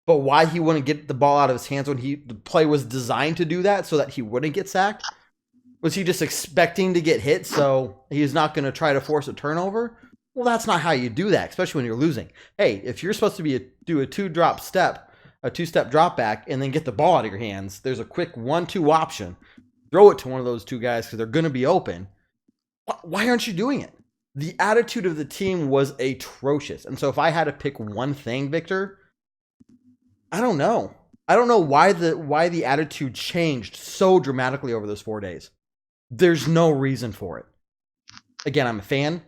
but why he wouldn't get the ball out of his hands when the play was designed to do that so that he wouldn't get sacked? Was he just expecting to get hit so he's not going to try to force a turnover? Well, that's not how you do that, especially when you're losing. Hey, if you're supposed to do a two-step drop back and then get the ball out of your hands, there's a quick 1-2 option. Throw it to one of those 2 guys because they're going to be open. Why aren't you doing it? The attitude of the team was atrocious. And so if I had to pick one thing, Victor, I don't know. I don't know why the attitude changed so dramatically over those 4 days. There's no reason for it. Again, I'm a fan.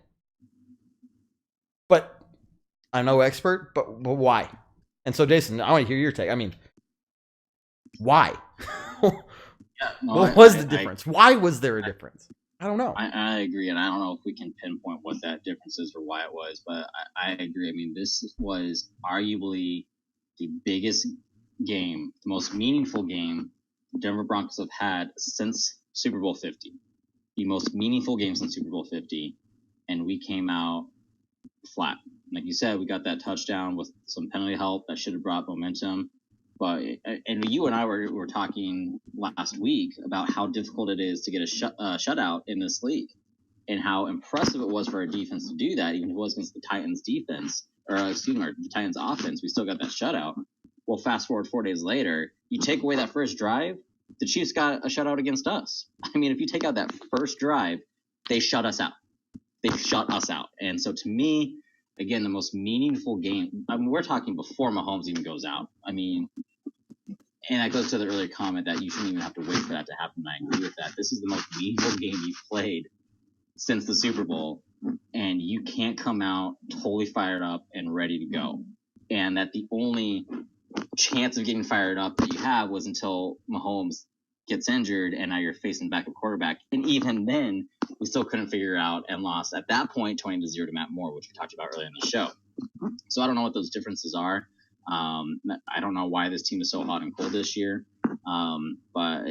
But I'm no expert, but why? And so, Jason, I want to hear your take. I mean, why? What was the difference? Why was there a difference? I don't know. I agree, and I don't know if we can pinpoint what that difference is or why it was, but I agree. I mean, this was arguably the biggest game, the most meaningful game the Denver Broncos have had since Super Bowl 50. The most meaningful game since Super Bowl 50, and we came out flat. Like you said, we got that touchdown with some penalty help that should have brought momentum. But you and I were talking last week about how difficult it is to get a shutout in this league, and how impressive it was for our defense to do that, even if it was against the Titans defense, the Titans offense. We still got that shutout. Well, fast forward 4 days later, you take away that first drive, the Chiefs got a shutout against us. I mean, if you take out that first drive, they shut us out. And so to me, again, the most meaningful game, I mean, we're talking before Mahomes even goes out. I mean, and that goes to the earlier comment that you shouldn't even have to wait for that to happen. I agree with that. This is the most meaningful game you've played since the Super Bowl, and you can't come out totally fired up and ready to go. And that the only chance of getting fired up that you have was until Mahomes gets injured and now you're facing backup quarterback. And even then, we still couldn't figure out and lost at that point 20-0 to Matt Moore, which we talked about earlier in the show. So I don't know what those differences are. I don't know why this team is so hot and cold this year, but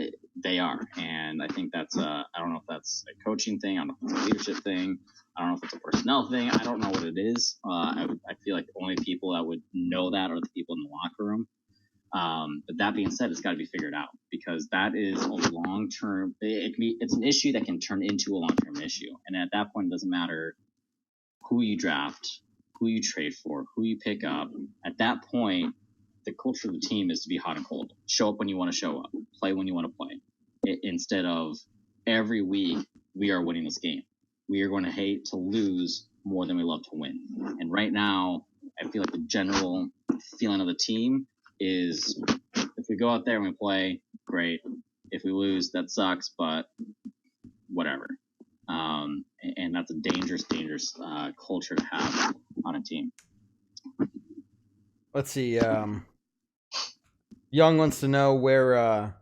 they are. And I think that's I don't know if that's a coaching thing. I don't know if it's a leadership thing. I don't know if it's a personnel thing. I don't know what it is. I feel like the only people that would know that are the people in the locker room. But that being said, it's got to be figured out, because that is a long-term. It's an issue that can turn into a long-term issue. And at that point, it doesn't matter who you draft, who you trade for, who you pick up. At that point, the culture of the team is to be hot and cold. Show up when you want to show up. Play when you want to play. Instead of every week, we are winning this game. We are going to hate to lose more than we love to win. And right now, I feel like the general feeling of the team is, if we go out there and we play, great. If we lose, that sucks, but whatever. And that's a dangerous culture to have on a team. Let's see. Young wants to know where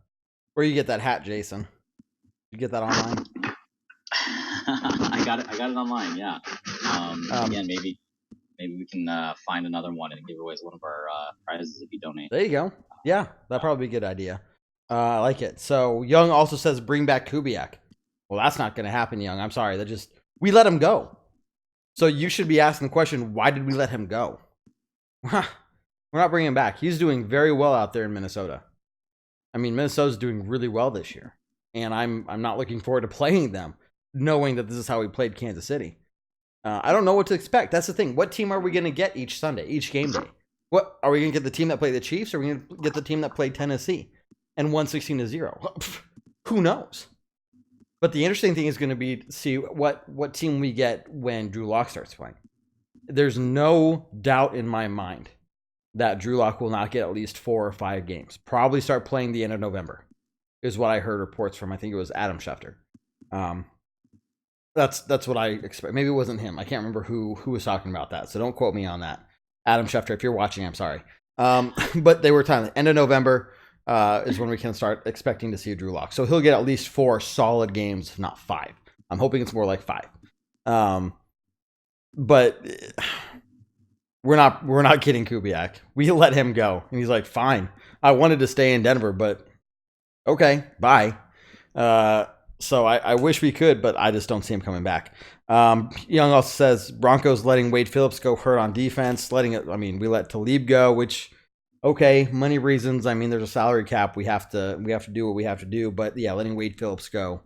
you get that hat, Jason. You get that online? I got it online. Yeah. Again, maybe we can find another one and give away one of our prizes if you donate. There you go. Yeah, that'd probably be a good idea. I like it. So Young also says bring back Kubiak. Well, that's not going to happen, Young. I'm sorry. We let him go. So you should be asking the question, why did we let him go? We're not bringing him back. He's doing very well out there in Minnesota. I mean, Minnesota's doing really well this year. And I'm not looking forward to playing them, knowing that this is how we played Kansas City. I don't know what to expect. That's the thing. What team are we going to get each Sunday, each game day? What are we going to get? The team that played the Chiefs, or are we going to get the team that played Tennessee and won 16-0? Who knows? But the interesting thing is going to be to see what team we get when Drew Lock starts playing. There's no doubt in my mind that Drew Lock will not get at least 4 or 5 games. Probably start playing the end of November, is what I heard reports from. I think it was Adam Schefter. That's what I expect. Maybe it wasn't him. I can't remember who was talking about that. So don't quote me on that. Adam Schefter, if you're watching, I'm sorry. But they were telling end of November is when we can start expecting to see Drew Lock. So he'll get at least 4 solid games, if not 5. I'm hoping it's more like 5. But we're not getting Kubiak. We let him go, and he's like, fine. I wanted to stay in Denver, but okay, bye. So I wish we could, but I just don't see him coming back. Young also says Broncos letting Wade Phillips go hurt on defense. We let Talib go, which, okay, money reasons. I mean, there's a salary cap. We have to do what we have to do. But yeah, letting Wade Phillips go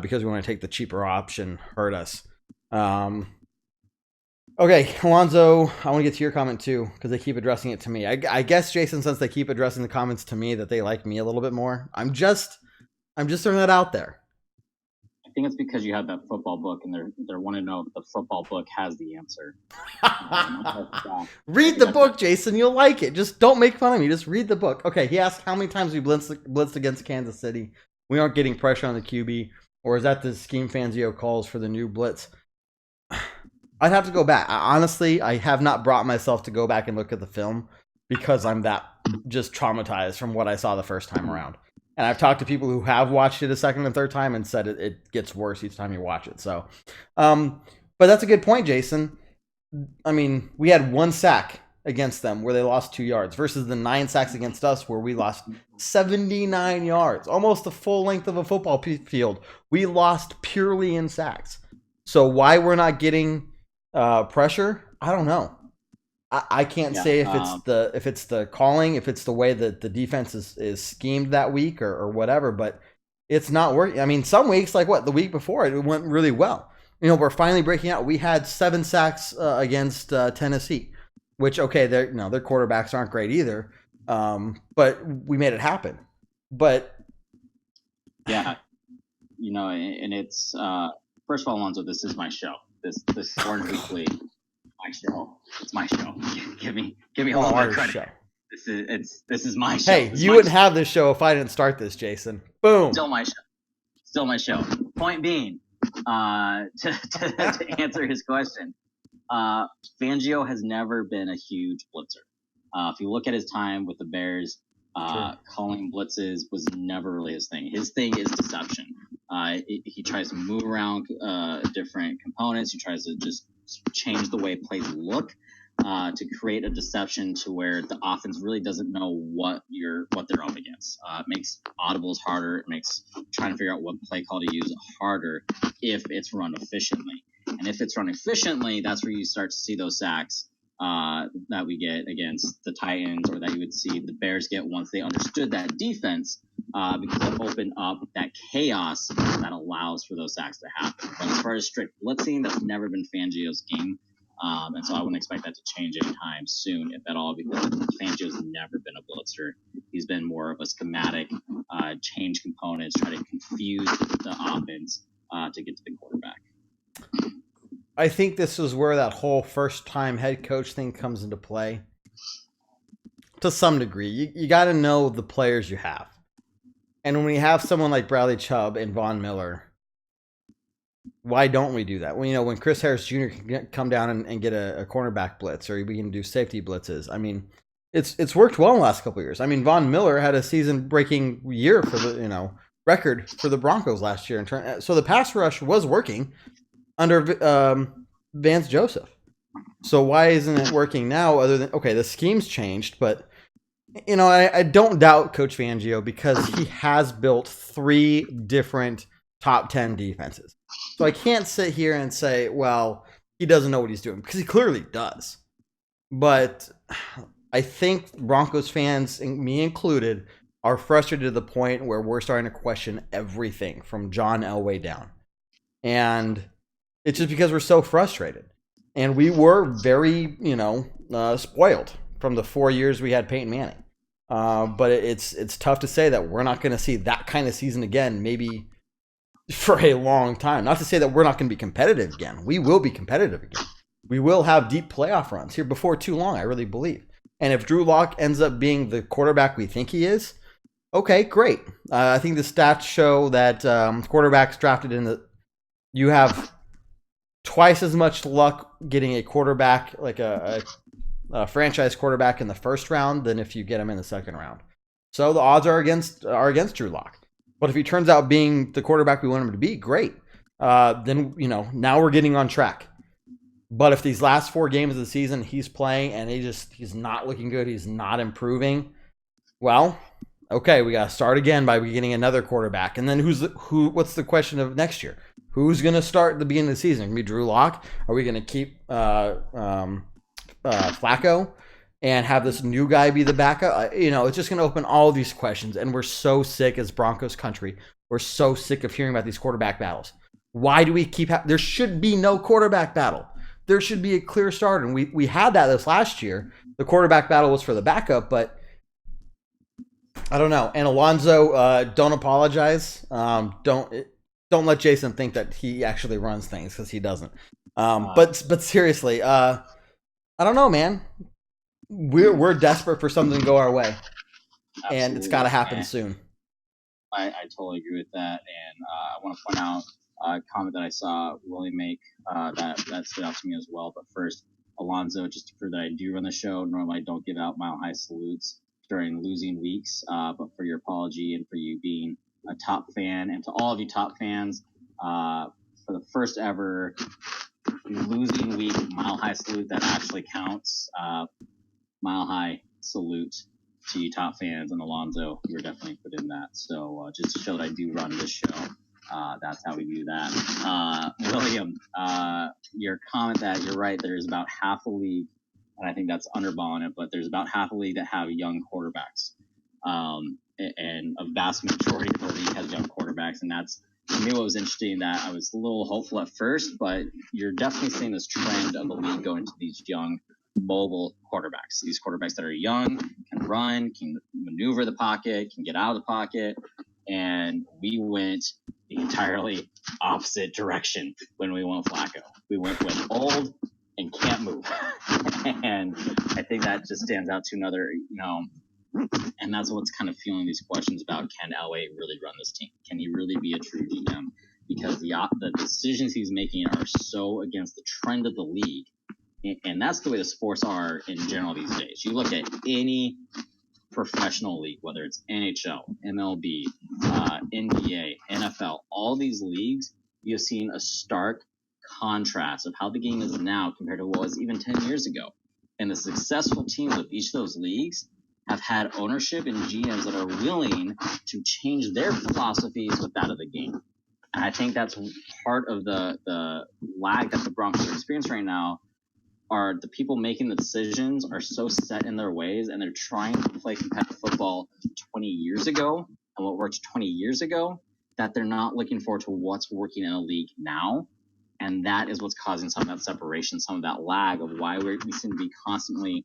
because we want to take the cheaper option hurt us. Okay, Alonzo, I want to get to your comment too because they keep addressing it to me. I guess, Jason, since they keep addressing the comments to me, that they like me a little bit more. I'm just throwing that out there. I think it's because you have that football book, and they're wanting to know if the football book has the answer. Read the book, Jason. You'll like it. Just don't make fun of me. Just read the book. Okay, he asked how many times we blitzed against Kansas City. We aren't getting pressure on the QB, or is that the scheme Fangio calls for the new blitz? I'd have to go back. Honestly, I have not brought myself to go back and look at the film because I'm that just traumatized from what I saw the first time around. And I've talked to people who have watched it a second and third time and said it gets worse each time you watch it. So, but that's a good point, Jason. I mean, we had 1 sack against them where they lost 2 yards versus the 9 sacks against us where we lost 79 yards, almost the full length of a football field. We lost purely in sacks. So why we're not getting pressure, I don't know. I can't say if it's the calling, if it's the way that the defense is schemed that week or whatever, but it's not working. I mean, some weeks, like the week before, it went really well. We're finally breaking out. We had 7 sacks against Tennessee, which, okay, their quarterbacks aren't great either, but we made it happen. But yeah, and it's first of all, Alonzo, this is my show. This Orange Weekly. My show. It's my show. Give me a little more credit. Show. This is my show. Hey, you wouldn't have this show if I didn't start this, Jason. Boom. Still my show. Point being, to answer his question, Fangio has never been a huge blitzer. If you look at his time with the Bears, calling blitzes was never really his thing. His thing is deception. He tries to move around different components. He tries to just change the way plays look to create a deception to where the offense really doesn't know what they're up against. It makes audibles harder. It makes trying to figure out what play call to use harder if it's run efficiently. And if it's run efficiently, that's where you start to see those sacks that we get against the Titans, or that you would see the Bears get once they understood that defense, because it opened up that chaos that allows for those sacks to happen. But as far as strict blitzing, that's never been Fangio's game. And so I wouldn't expect that to change anytime soon, if at all, because Fangio's never been a blitzer. He's been more of a schematic, change components, try to confuse the offense to get to the quarterback. I think this is where that whole first-time head coach thing comes into play. To some degree, you got to know the players you have. And when we have someone like Bradley Chubb and Von Miller, why don't we do that? Well, when Chris Harris Jr. can come down and get a cornerback blitz, or we can do safety blitzes. I mean, it's worked well in the last couple of years. I mean, Von Miller had a season-breaking year for the record for the Broncos last year. So the pass rush was working under Vance Joseph. So why isn't it working now? Other than the scheme's changed, but I don't doubt Coach Fangio because he has built 3 different top 10 defenses. So I can't sit here and say, well, he doesn't know what he's doing, because he clearly does. But I think Broncos fans, me included, are frustrated to the point where we're starting to question everything from John Elway down. And it's just because we're so frustrated. And we were very, spoiled from the 4 years we had Peyton Manning. But it's tough to say that we're not going to see that kind of season again, maybe for a long time. Not to say that we're not going to be competitive again. We will be competitive again. We will have deep playoff runs here before too long, I really believe. And if Drew Lock ends up being the quarterback we think he is, okay, great. I think the stats show that quarterbacks drafted you have twice as much luck getting a quarterback, like a franchise quarterback in the first round, than if you get him in the second round. So the odds are against Drew Lock. But if he turns out being the quarterback we want him to be, great. Then now we're getting on track. But if these last 4 games of the season he's playing and he's not looking good, he's not improving, well, okay, we got to start again by getting another quarterback. And then what's the question of next year? Who's going to start at the beginning of the season? Going to be Drew Lock? Are we going to keep Flacco and have this new guy be the backup? It's just going to open all these questions. And we're so sick as Broncos country. We're so sick of hearing about these quarterback battles. Why do we keep there should be no quarterback battle. There should be a clear starter. And we had that this last year. The quarterback battle was for the backup, but I don't know. And Alonzo, don't apologize. Don't let Jason think that he actually runs things, because he doesn't. But seriously, I don't know, man. We're desperate for something to go our way. Absolutely. And it's got to happen soon. I totally agree with that. And I want to point out a comment that I saw Willie make that stood out to me as well. But first, Alonzo, just to prove that I do run the show, normally I don't give out mile high salutes during losing weeks. But for your apology and for you being a top fan, and to all of you top fans, for the first ever losing week mile high salute that actually counts, mile high salute to you top fans, and Alonzo, you were definitely put in that. So just to show that I do run this show, that's how we do that. William, your comment that you're right, there's about half a league, and I think that's underballing it, but there's about half a league that have young quarterbacks. And a vast majority of the league has young quarterbacks, and that's, to me, what was interesting, that I was a little hopeful at first, but you're definitely seeing this trend of the league going to these young, mobile quarterbacks. These quarterbacks that are young, can run, can maneuver the pocket, can get out of the pocket, and we went the entirely opposite direction when we went Flacco. We went with old and can't move. And I think that just stands out to another, and that's what's kind of fueling these questions about, can Elway really run this team? Can he really be a true GM? Because the decisions he's making are so against the trend of the league. And that's the way the sports are in general these days. You look at any professional league, whether it's NHL, MLB, NBA, NFL, all these leagues, you've seen a stark contrast of how the game is now compared to what it was even 10 years ago. And the successful teams of each of those leagues have had ownership and GMs that are willing to change their philosophies with that of the game. And I think that's part of the lag that the Broncos are experiencing right now. Are the people making the decisions are so set in their ways, and they're trying to play competitive football 20 years ago and what worked 20 years ago, that they're not looking forward to what's working in a league now. And that is what's causing some of that separation, some of that lag of why we seem to be constantly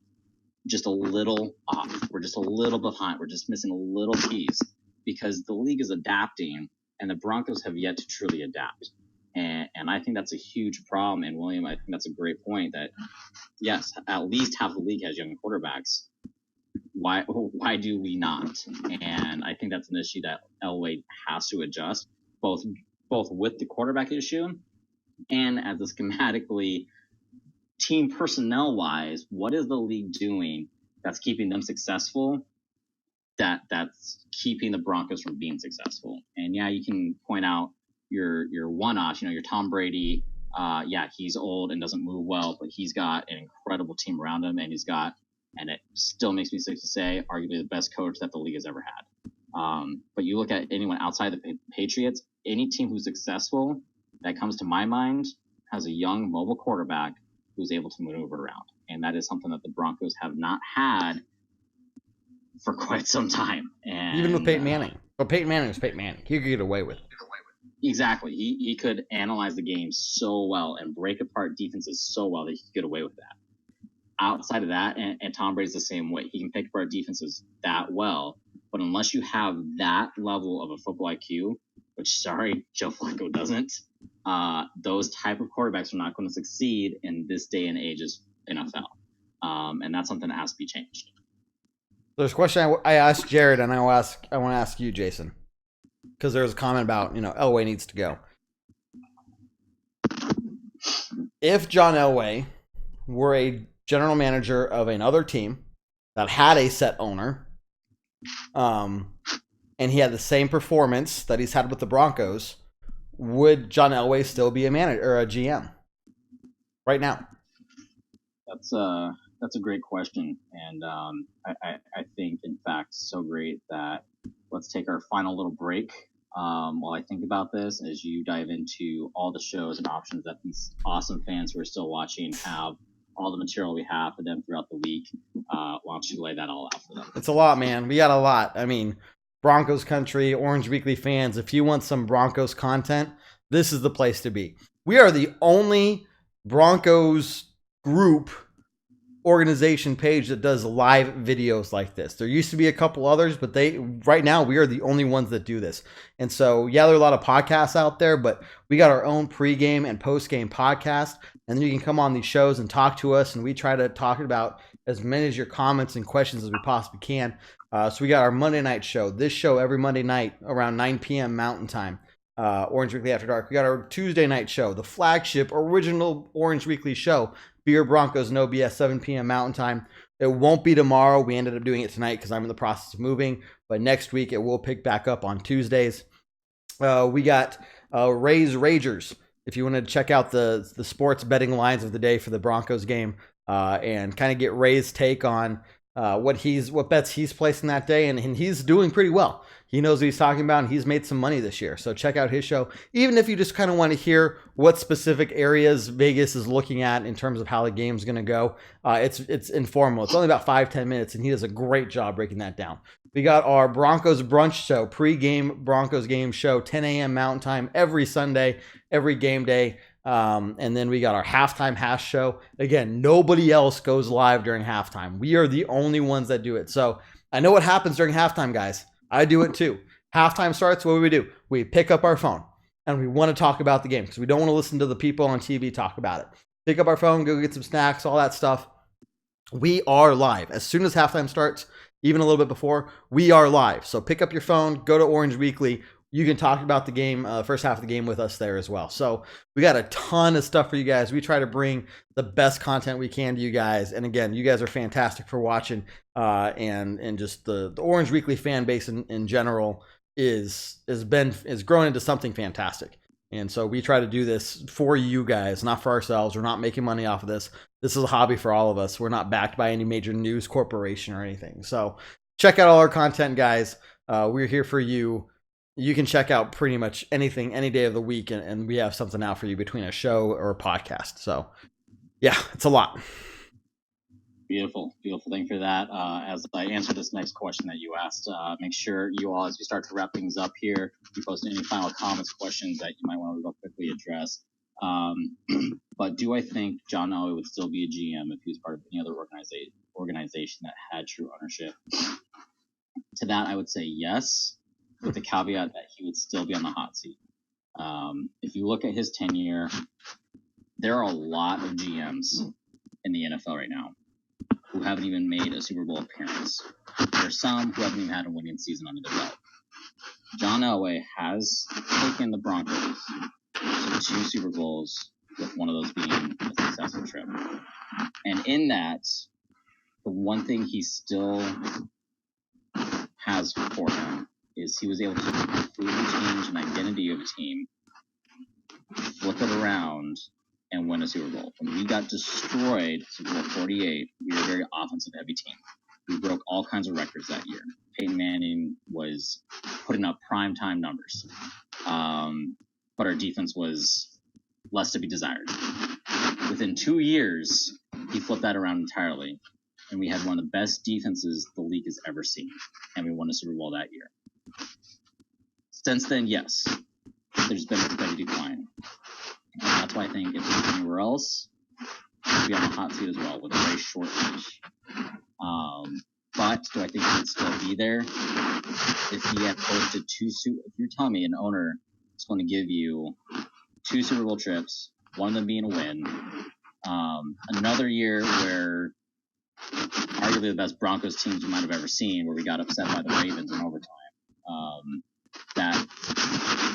just a little off. We're just a little behind. We're just missing a little piece because the league is adapting, and the Broncos have yet to truly adapt. And I think that's a huge problem. And William, I think that's a great point that, yes, at least half the league has young quarterbacks. Why do we not? And I think that's an issue that Elway has to adjust, both with the quarterback issue and as a schematically team personnel wise. What is the league doing that's keeping them successful? That's keeping the Broncos from being successful. And yeah, you can point out your one-offs, your Tom Brady. Yeah, he's old and doesn't move well, but he's got an incredible team around him, and and it still makes me sick to say, arguably the best coach that the league has ever had. But you look at anyone outside the Patriots, any team who's successful that comes to my mind has a young mobile quarterback who's able to maneuver around. And that is something that the Broncos have not had for quite some time. And even with Peyton Manning. But Peyton Manning was Peyton Manning. He could get away with it. Exactly. He could analyze the game so well and break apart defenses so well that he could get away with that. Outside of that, and Tom Brady's the same way. He can pick apart defenses that well, but unless you have that level of a football IQ, which, sorry, Joe Flacco doesn't, those type of quarterbacks are not going to succeed in this day and age of NFL. And that's something that has to be changed. There's a question I asked Jared, and I want to ask you, Jason, because there was a comment about, Elway needs to go. If John Elway were a general manager of another team that had a set owner, and he had the same performance that he's had with the Broncos, would John Elway still be a manager or a GM right now? That's a great question, and I think, in fact, so great that let's take our final little break while I think about this as you dive into all the shows and options that these awesome fans who are still watching have, all the material we have for them throughout the week. Why don't you lay that all out for them? It's a lot, man. We got a lot. I mean, Broncos country, Orange Weekly fans, if you want some Broncos content, this is the place to be. We are the only Broncos group organization page that does live videos like this. There used to be a couple others, but right now we are the only ones that do this. And so, yeah, there are a lot of podcasts out there, but we got our own pregame and postgame podcast. And then you can come on these shows and talk to us, and we try to talk about as many of your comments and questions as we possibly can. So we got our Monday night show. This show every Monday night around 9 p.m. Mountain Time. Orange Weekly After Dark. We got our Tuesday night show, the flagship original Orange Weekly show, Beer Broncos No BS, 7 p.m. Mountain Time. It won't be tomorrow. We ended up doing it tonight because I'm in the process of moving. But next week it will pick back up on Tuesdays. We got Rays Ragers. If you want to check out the sports betting lines of the day for the Broncos game and kind of get Ray's take on what bets he's placing that day, and he's doing pretty well. He knows what he's talking about, and he's made some money this year. So check out his show. Even if you just kind of want to hear what specific areas Vegas is looking at in terms of how the game's going to go, it's informal. It's only about 5-10 minutes, and he does a great job breaking that down. We got our Broncos brunch show, pre-game Broncos game show, 10 a.m. Mountain Time every Sunday, every game day. And then we got our halftime hash show. Again, nobody else goes live during halftime. We are the only ones that do it. So I know what happens during halftime, guys. I do it too. Halftime starts, what do? We pick up our phone and we want to talk about the game because we don't want to listen to the people on TV talk about it. Pick up our phone, go get some snacks, all that stuff. We are live. As soon as halftime starts, even a little bit before, we are live. So pick up your phone, go to Orange Weekly. You can talk about the game, first half of the game with us there as well. So we got a ton of stuff for you guys. We try to bring the best content we can to you guys. And again, you guys are fantastic for watching. And just the Orange Weekly fan base in general is growing into something fantastic. And so we try to do this for you guys, not for ourselves. We're not making money off of this. This is a hobby for all of us. We're not backed by any major news corporation or anything. So check out all our content, guys. We're here for you. You can check out pretty much anything, any day of the week, and we have something out for you between a show or a podcast. So, yeah, it's a lot. Beautiful. Thank you for that. As I answer this next question that you asked, make sure you all, as we start to wrap things up here, you post any final comments, questions that you might want to go quickly address. But do I think John Elway would still be a GM if he was part of any other organization that had true ownership? To that, I would say yes, with the caveat that he would still be on the hot seat. If you look at his tenure, there are a lot of GMs in the NFL right now who haven't even made a Super Bowl appearance. There are some who haven't even had a winning season under their belt. John Elway has taken the Broncos to 2 Super Bowls, with one of those being a successful trip. And in that, the one thing he still has for him is he was able to completely change an identity of a team, flip it around, and win a Super Bowl. When we got destroyed, Super Bowl 48, we were a very offensive-heavy team. We broke all kinds of records that year. Peyton Manning was putting up primetime numbers, but our defense was less to be desired. Within 2 years, he flipped that around entirely, and we had one of the best defenses the league has ever seen, and we won a Super Bowl that year. Since then, yes, there's been a steady decline. And that's why I think if he's anywhere else, he'd be on the hot seat as well with a very short leash. But do I think he would still be there if he had posted if you're telling me an owner is going to give you 2 Super Bowl trips, one of them being a win, another year where arguably the best Broncos teams you might have ever seen, where we got upset by the Ravens in overtime, that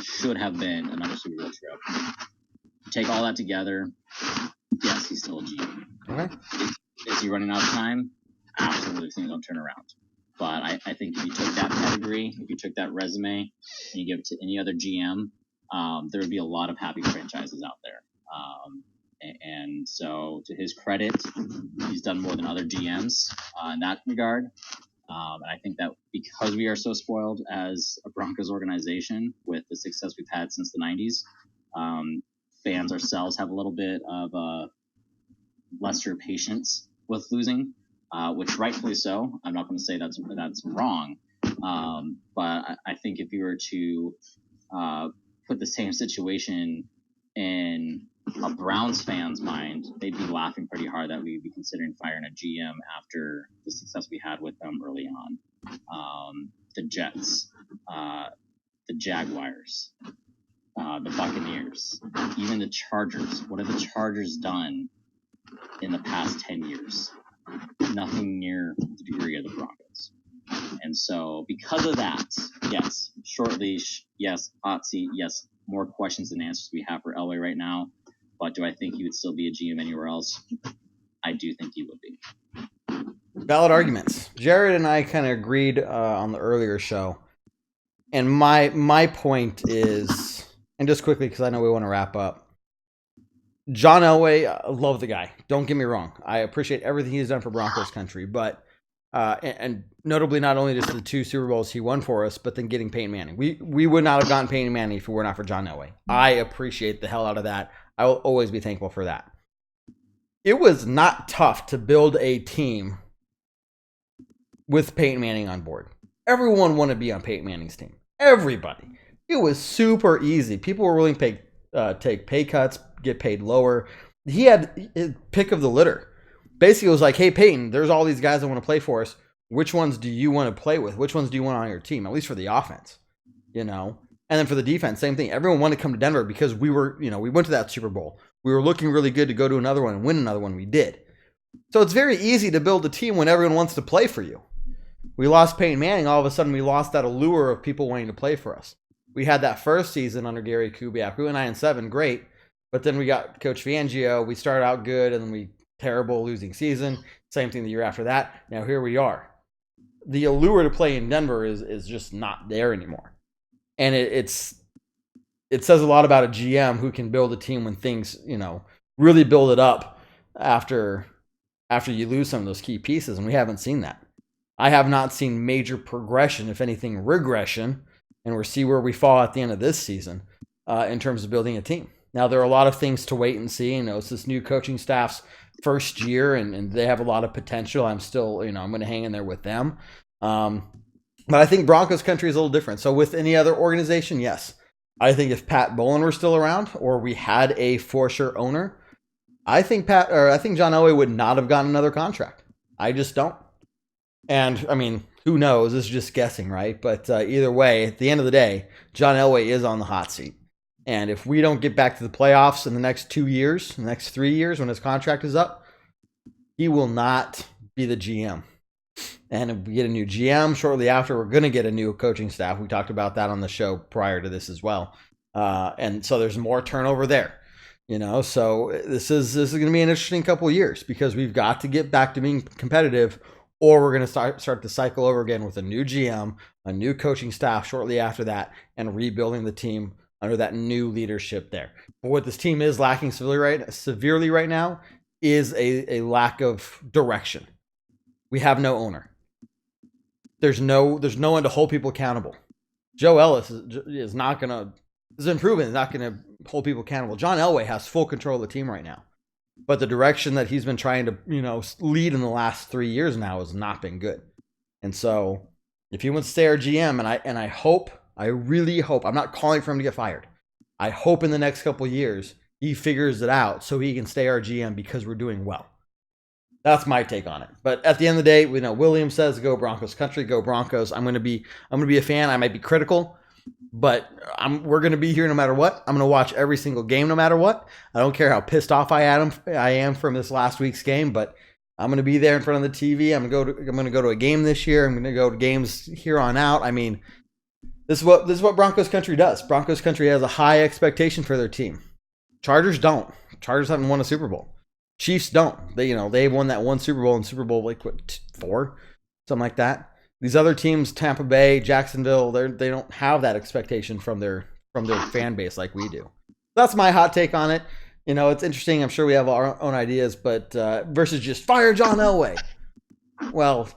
should have been another Super Bowl trip. Take all that together, yes, he's still a GM. Okay. Is he running out of time? Absolutely, things don't turn around. But I think if you took that pedigree, if you took that resume, and you give it to any other GM, there would be a lot of happy franchises out there. And so, to his credit, he's done more than other GMs in that regard. And I think that because we are so spoiled as a Broncos organization with the success we've had since the 90s, fans ourselves have a little bit of lesser patience with losing, which rightfully so. I'm not going to say that's wrong, but I think if you were to put the same situation in a Browns fan's mind, they'd be laughing pretty hard that we'd be considering firing a GM after the success we had with them early on. The Jets, the Jaguars, the Buccaneers, even the Chargers. What have the Chargers done in the past 10 years? Nothing near the degree of the Broncos. And so because of that, yes, short leash, yes, hot seat, yes, more questions than answers we have for Elway right now. But do I think he would still be a GM anywhere else? I do think he would be. Valid arguments. Jared and I kind of agreed on the earlier show. And my point is, and just quickly because I know we want to wrap up, John Elway, I love the guy. Don't get me wrong. I appreciate everything he's done for Broncos country. But, and notably not only just the 2 Super Bowls he won for us, but then getting Peyton Manning. We would not have gotten Peyton Manning if it were not for John Elway. I appreciate the hell out of that. I will always be thankful for that. It was not tough to build a team with Peyton Manning on board. Everyone wanted to be on Peyton Manning's team. Everybody. It was super easy. People were willing to take pay cuts, get paid lower. He had his pick of the litter. Basically, it was like, hey, Peyton, there's all these guys that want to play for us. Which ones do you want to play with? Which ones do you want on your team? At least for the offense, you know? And then for the defense, same thing. Everyone wanted to come to Denver because we went to that Super Bowl. We were looking really good to go to another one and win another one. We did. So it's very easy to build a team when everyone wants to play for you. We lost Peyton Manning. All of a sudden, we lost that allure of people wanting to play for us. We had that first season under Gary Kubiak. We went 9-7, great. But then we got Coach Fangio. We started out good, and then we terrible losing season. Same thing the year after that. Now here we are. The allure to play in Denver is just not there anymore. And it says a lot about a GM who can build a team when things, really build it up after you lose some of those key pieces, and we haven't seen that. I have not seen major progression, if anything, regression, and we'll see where we fall at the end of this season in terms of building a team. Now, there are a lot of things to wait and see. It's this new coaching staff's first year, and they have a lot of potential. I'm still, I'm going to hang in there with them. But I think Broncos country is a little different. So with any other organization, yes. I think if Pat Bowlen were still around, or we had a for sure owner, I think John Elway would not have gotten another contract. I just don't. And I mean, who knows? This is just guessing, right? But either way, at the end of the day, John Elway is on the hot seat. And if we don't get back to the playoffs in the next 2 years, the next 3 years when his contract is up, he will not be the GM. And if we get a new GM shortly after, we're going to get a new coaching staff. We talked about that on the show prior to this as well. And so there's more turnover there. So this is going to be an interesting couple of years because we've got to get back to being competitive, or we're going to start the cycle over again with a new GM, a new coaching staff shortly after that, and rebuilding the team under that new leadership there. But what this team is lacking severely right now is a lack of direction. We have no owner. There's no one to hold people accountable. Joe Ellis is not going to, is improving, is not going to hold people accountable. John Elway has full control of the team right now. But the direction that he's been trying to, lead in the last 3 years now has not been good. And so if he wants to stay our GM, and I really hope, I'm not calling for him to get fired. I hope in the next couple of years he figures it out so he can stay our GM because we're doing well. That's my take on it. But at the end of the day, we know Williams says go Broncos country, go Broncos. I'm going to be a fan. I might be critical, but we're going to be here no matter what. I'm going to watch every single game no matter what. I don't care how pissed off I am from this last week's game, but I'm going to be there in front of the TV. I'm going to go to a game this year. I'm going to go to games here on out. I mean, this is what Broncos country does. Broncos country has a high expectation for their team. Chargers don't. Chargers haven't won a Super Bowl. Chiefs don't. They won that one Super Bowl in Super Bowl 4, something like that. These other teams, Tampa Bay, Jacksonville, they don't have that expectation from their fan base like we do. That's my hot take on it. It's interesting. I'm sure we have our own ideas, but versus just fire John Elway. Well,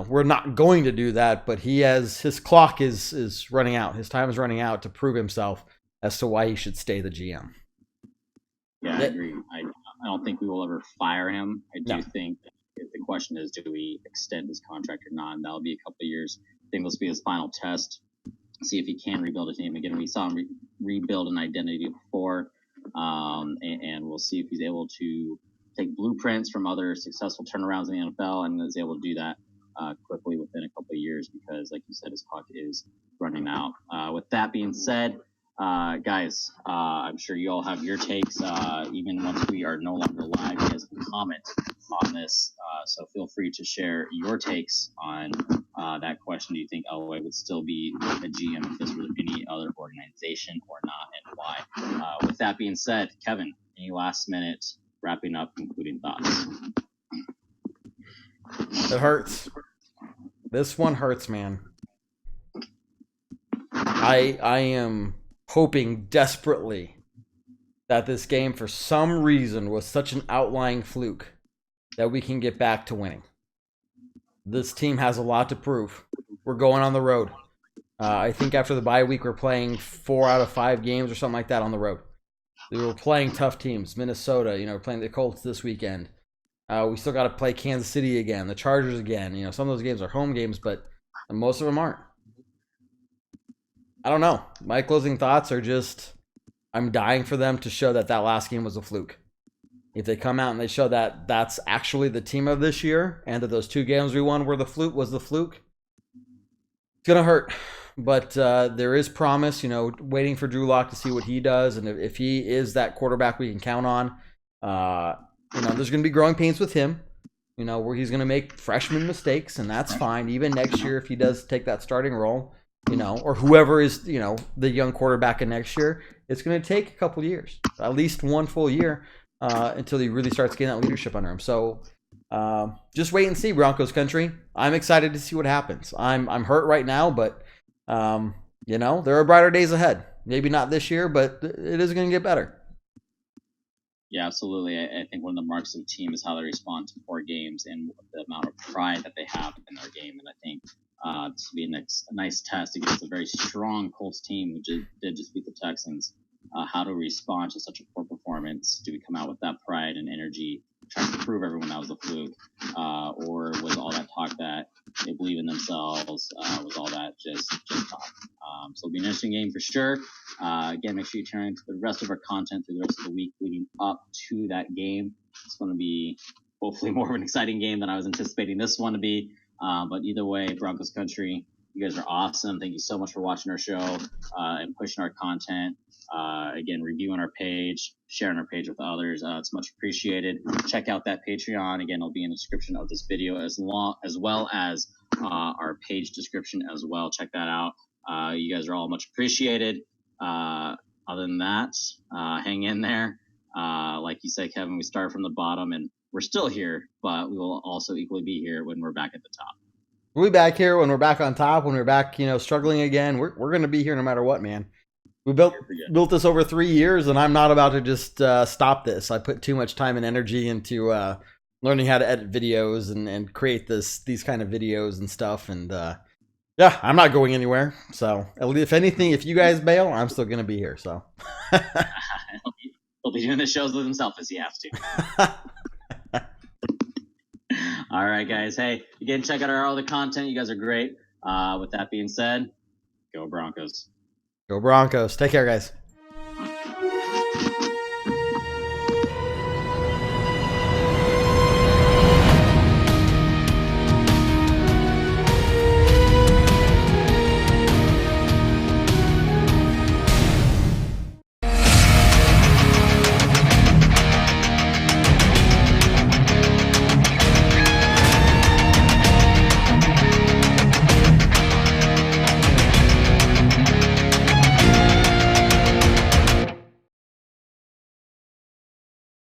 we're not going to do that, but his clock is running out. His time is running out to prove himself as to why he should stay the GM. Yeah, I agree. I don't think we will ever fire him. I do think the question is, do we extend his contract or not? And that'll be a couple of years. I think this will be his final test. See if he can rebuild a team. Again, we saw him rebuild an identity before, and we'll see if he's able to take blueprints from other successful turnarounds in the NFL and is able to do that quickly within a couple of years because, like you said, his clock is running out. With that being said, guys, I'm sure you all have your takes. Even once we are no longer live, you guys can comment on this. So feel free to share your takes on that question. Do you think Elway would still be a GM if this were any other organization or not, and why? With that being said, Kevin, any last minute wrapping up, concluding thoughts? It hurts. This one hurts, man. I am hoping desperately that this game, for some reason, was such an outlying fluke that we can get back to winning. This team has a lot to prove. We're going on the road. I think after the bye week, we're playing 4 out of 5 games or something like that on the road. We were playing tough teams. Minnesota, we're playing the Colts this weekend. We still got to play Kansas City again, the Chargers again. Some of those games are home games, but most of them aren't. I don't know. My closing thoughts are just, I'm dying for them to show that last game was a fluke. If they come out and they show that that's actually the team of this year and that those 2 games we won was the fluke, it's going to hurt. But there is promise, waiting for Drew Lock to see what he does. And if he is that quarterback we can count on, there's going to be growing pains with him, where he's going to make freshman mistakes, and that's fine. Even next year, if he does take that starting role, or whoever is, the young quarterback in next year, it's going to take a couple years, at least 1 full year, until he really starts getting that leadership under him. So just wait and see, Broncos country. I'm excited to see what happens. I'm hurt right now, but there are brighter days ahead. Maybe not this year, but it is going to get better. Yeah, absolutely. I think one of the marks of the team is how they respond to 4 games and the amount of pride that they have in their game. And I think this will be a nice test against a very strong Colts team, which did just beat the Texans. How to respond to such a poor performance? Do we come out with that pride and energy, trying to prove everyone that was a fluke, or was all that talk that they believe in themselves? Was all that just talk? So it'll be an interesting game for sure. Again, make sure you tune into the rest of our content through the rest of the week leading up to that game. It's going to be hopefully more of an exciting game than I was anticipating this one to be. But either way, Broncos country, You guys are awesome. Thank you so much for watching our show and pushing our content. Again, reviewing our page, sharing our page with others. It's much appreciated. Check out that Patreon. Again, it'll be in the description of this video as well as our page description as well. Check that out. You guys are all much appreciated. Other than that, hang in there. Like you said, Kevin, we started from the bottom and we're still here, but we will also equally be here when we're back at the top. We'll be back here when we're back on top, when we're back, struggling again. We're going to be here no matter what, man. We built this over 3 years, and I'm not about to just stop this. I put too much time and energy into learning how to edit videos and create these kind of videos and stuff. And yeah, I'm not going anywhere. So if anything, if you guys bail, I'm still going to be here. So he'll be doing the shows with himself as he has to. All right, guys. Hey, again, check out our other content. You guys are great. With that being said, go Broncos. Go Broncos. Take care, guys.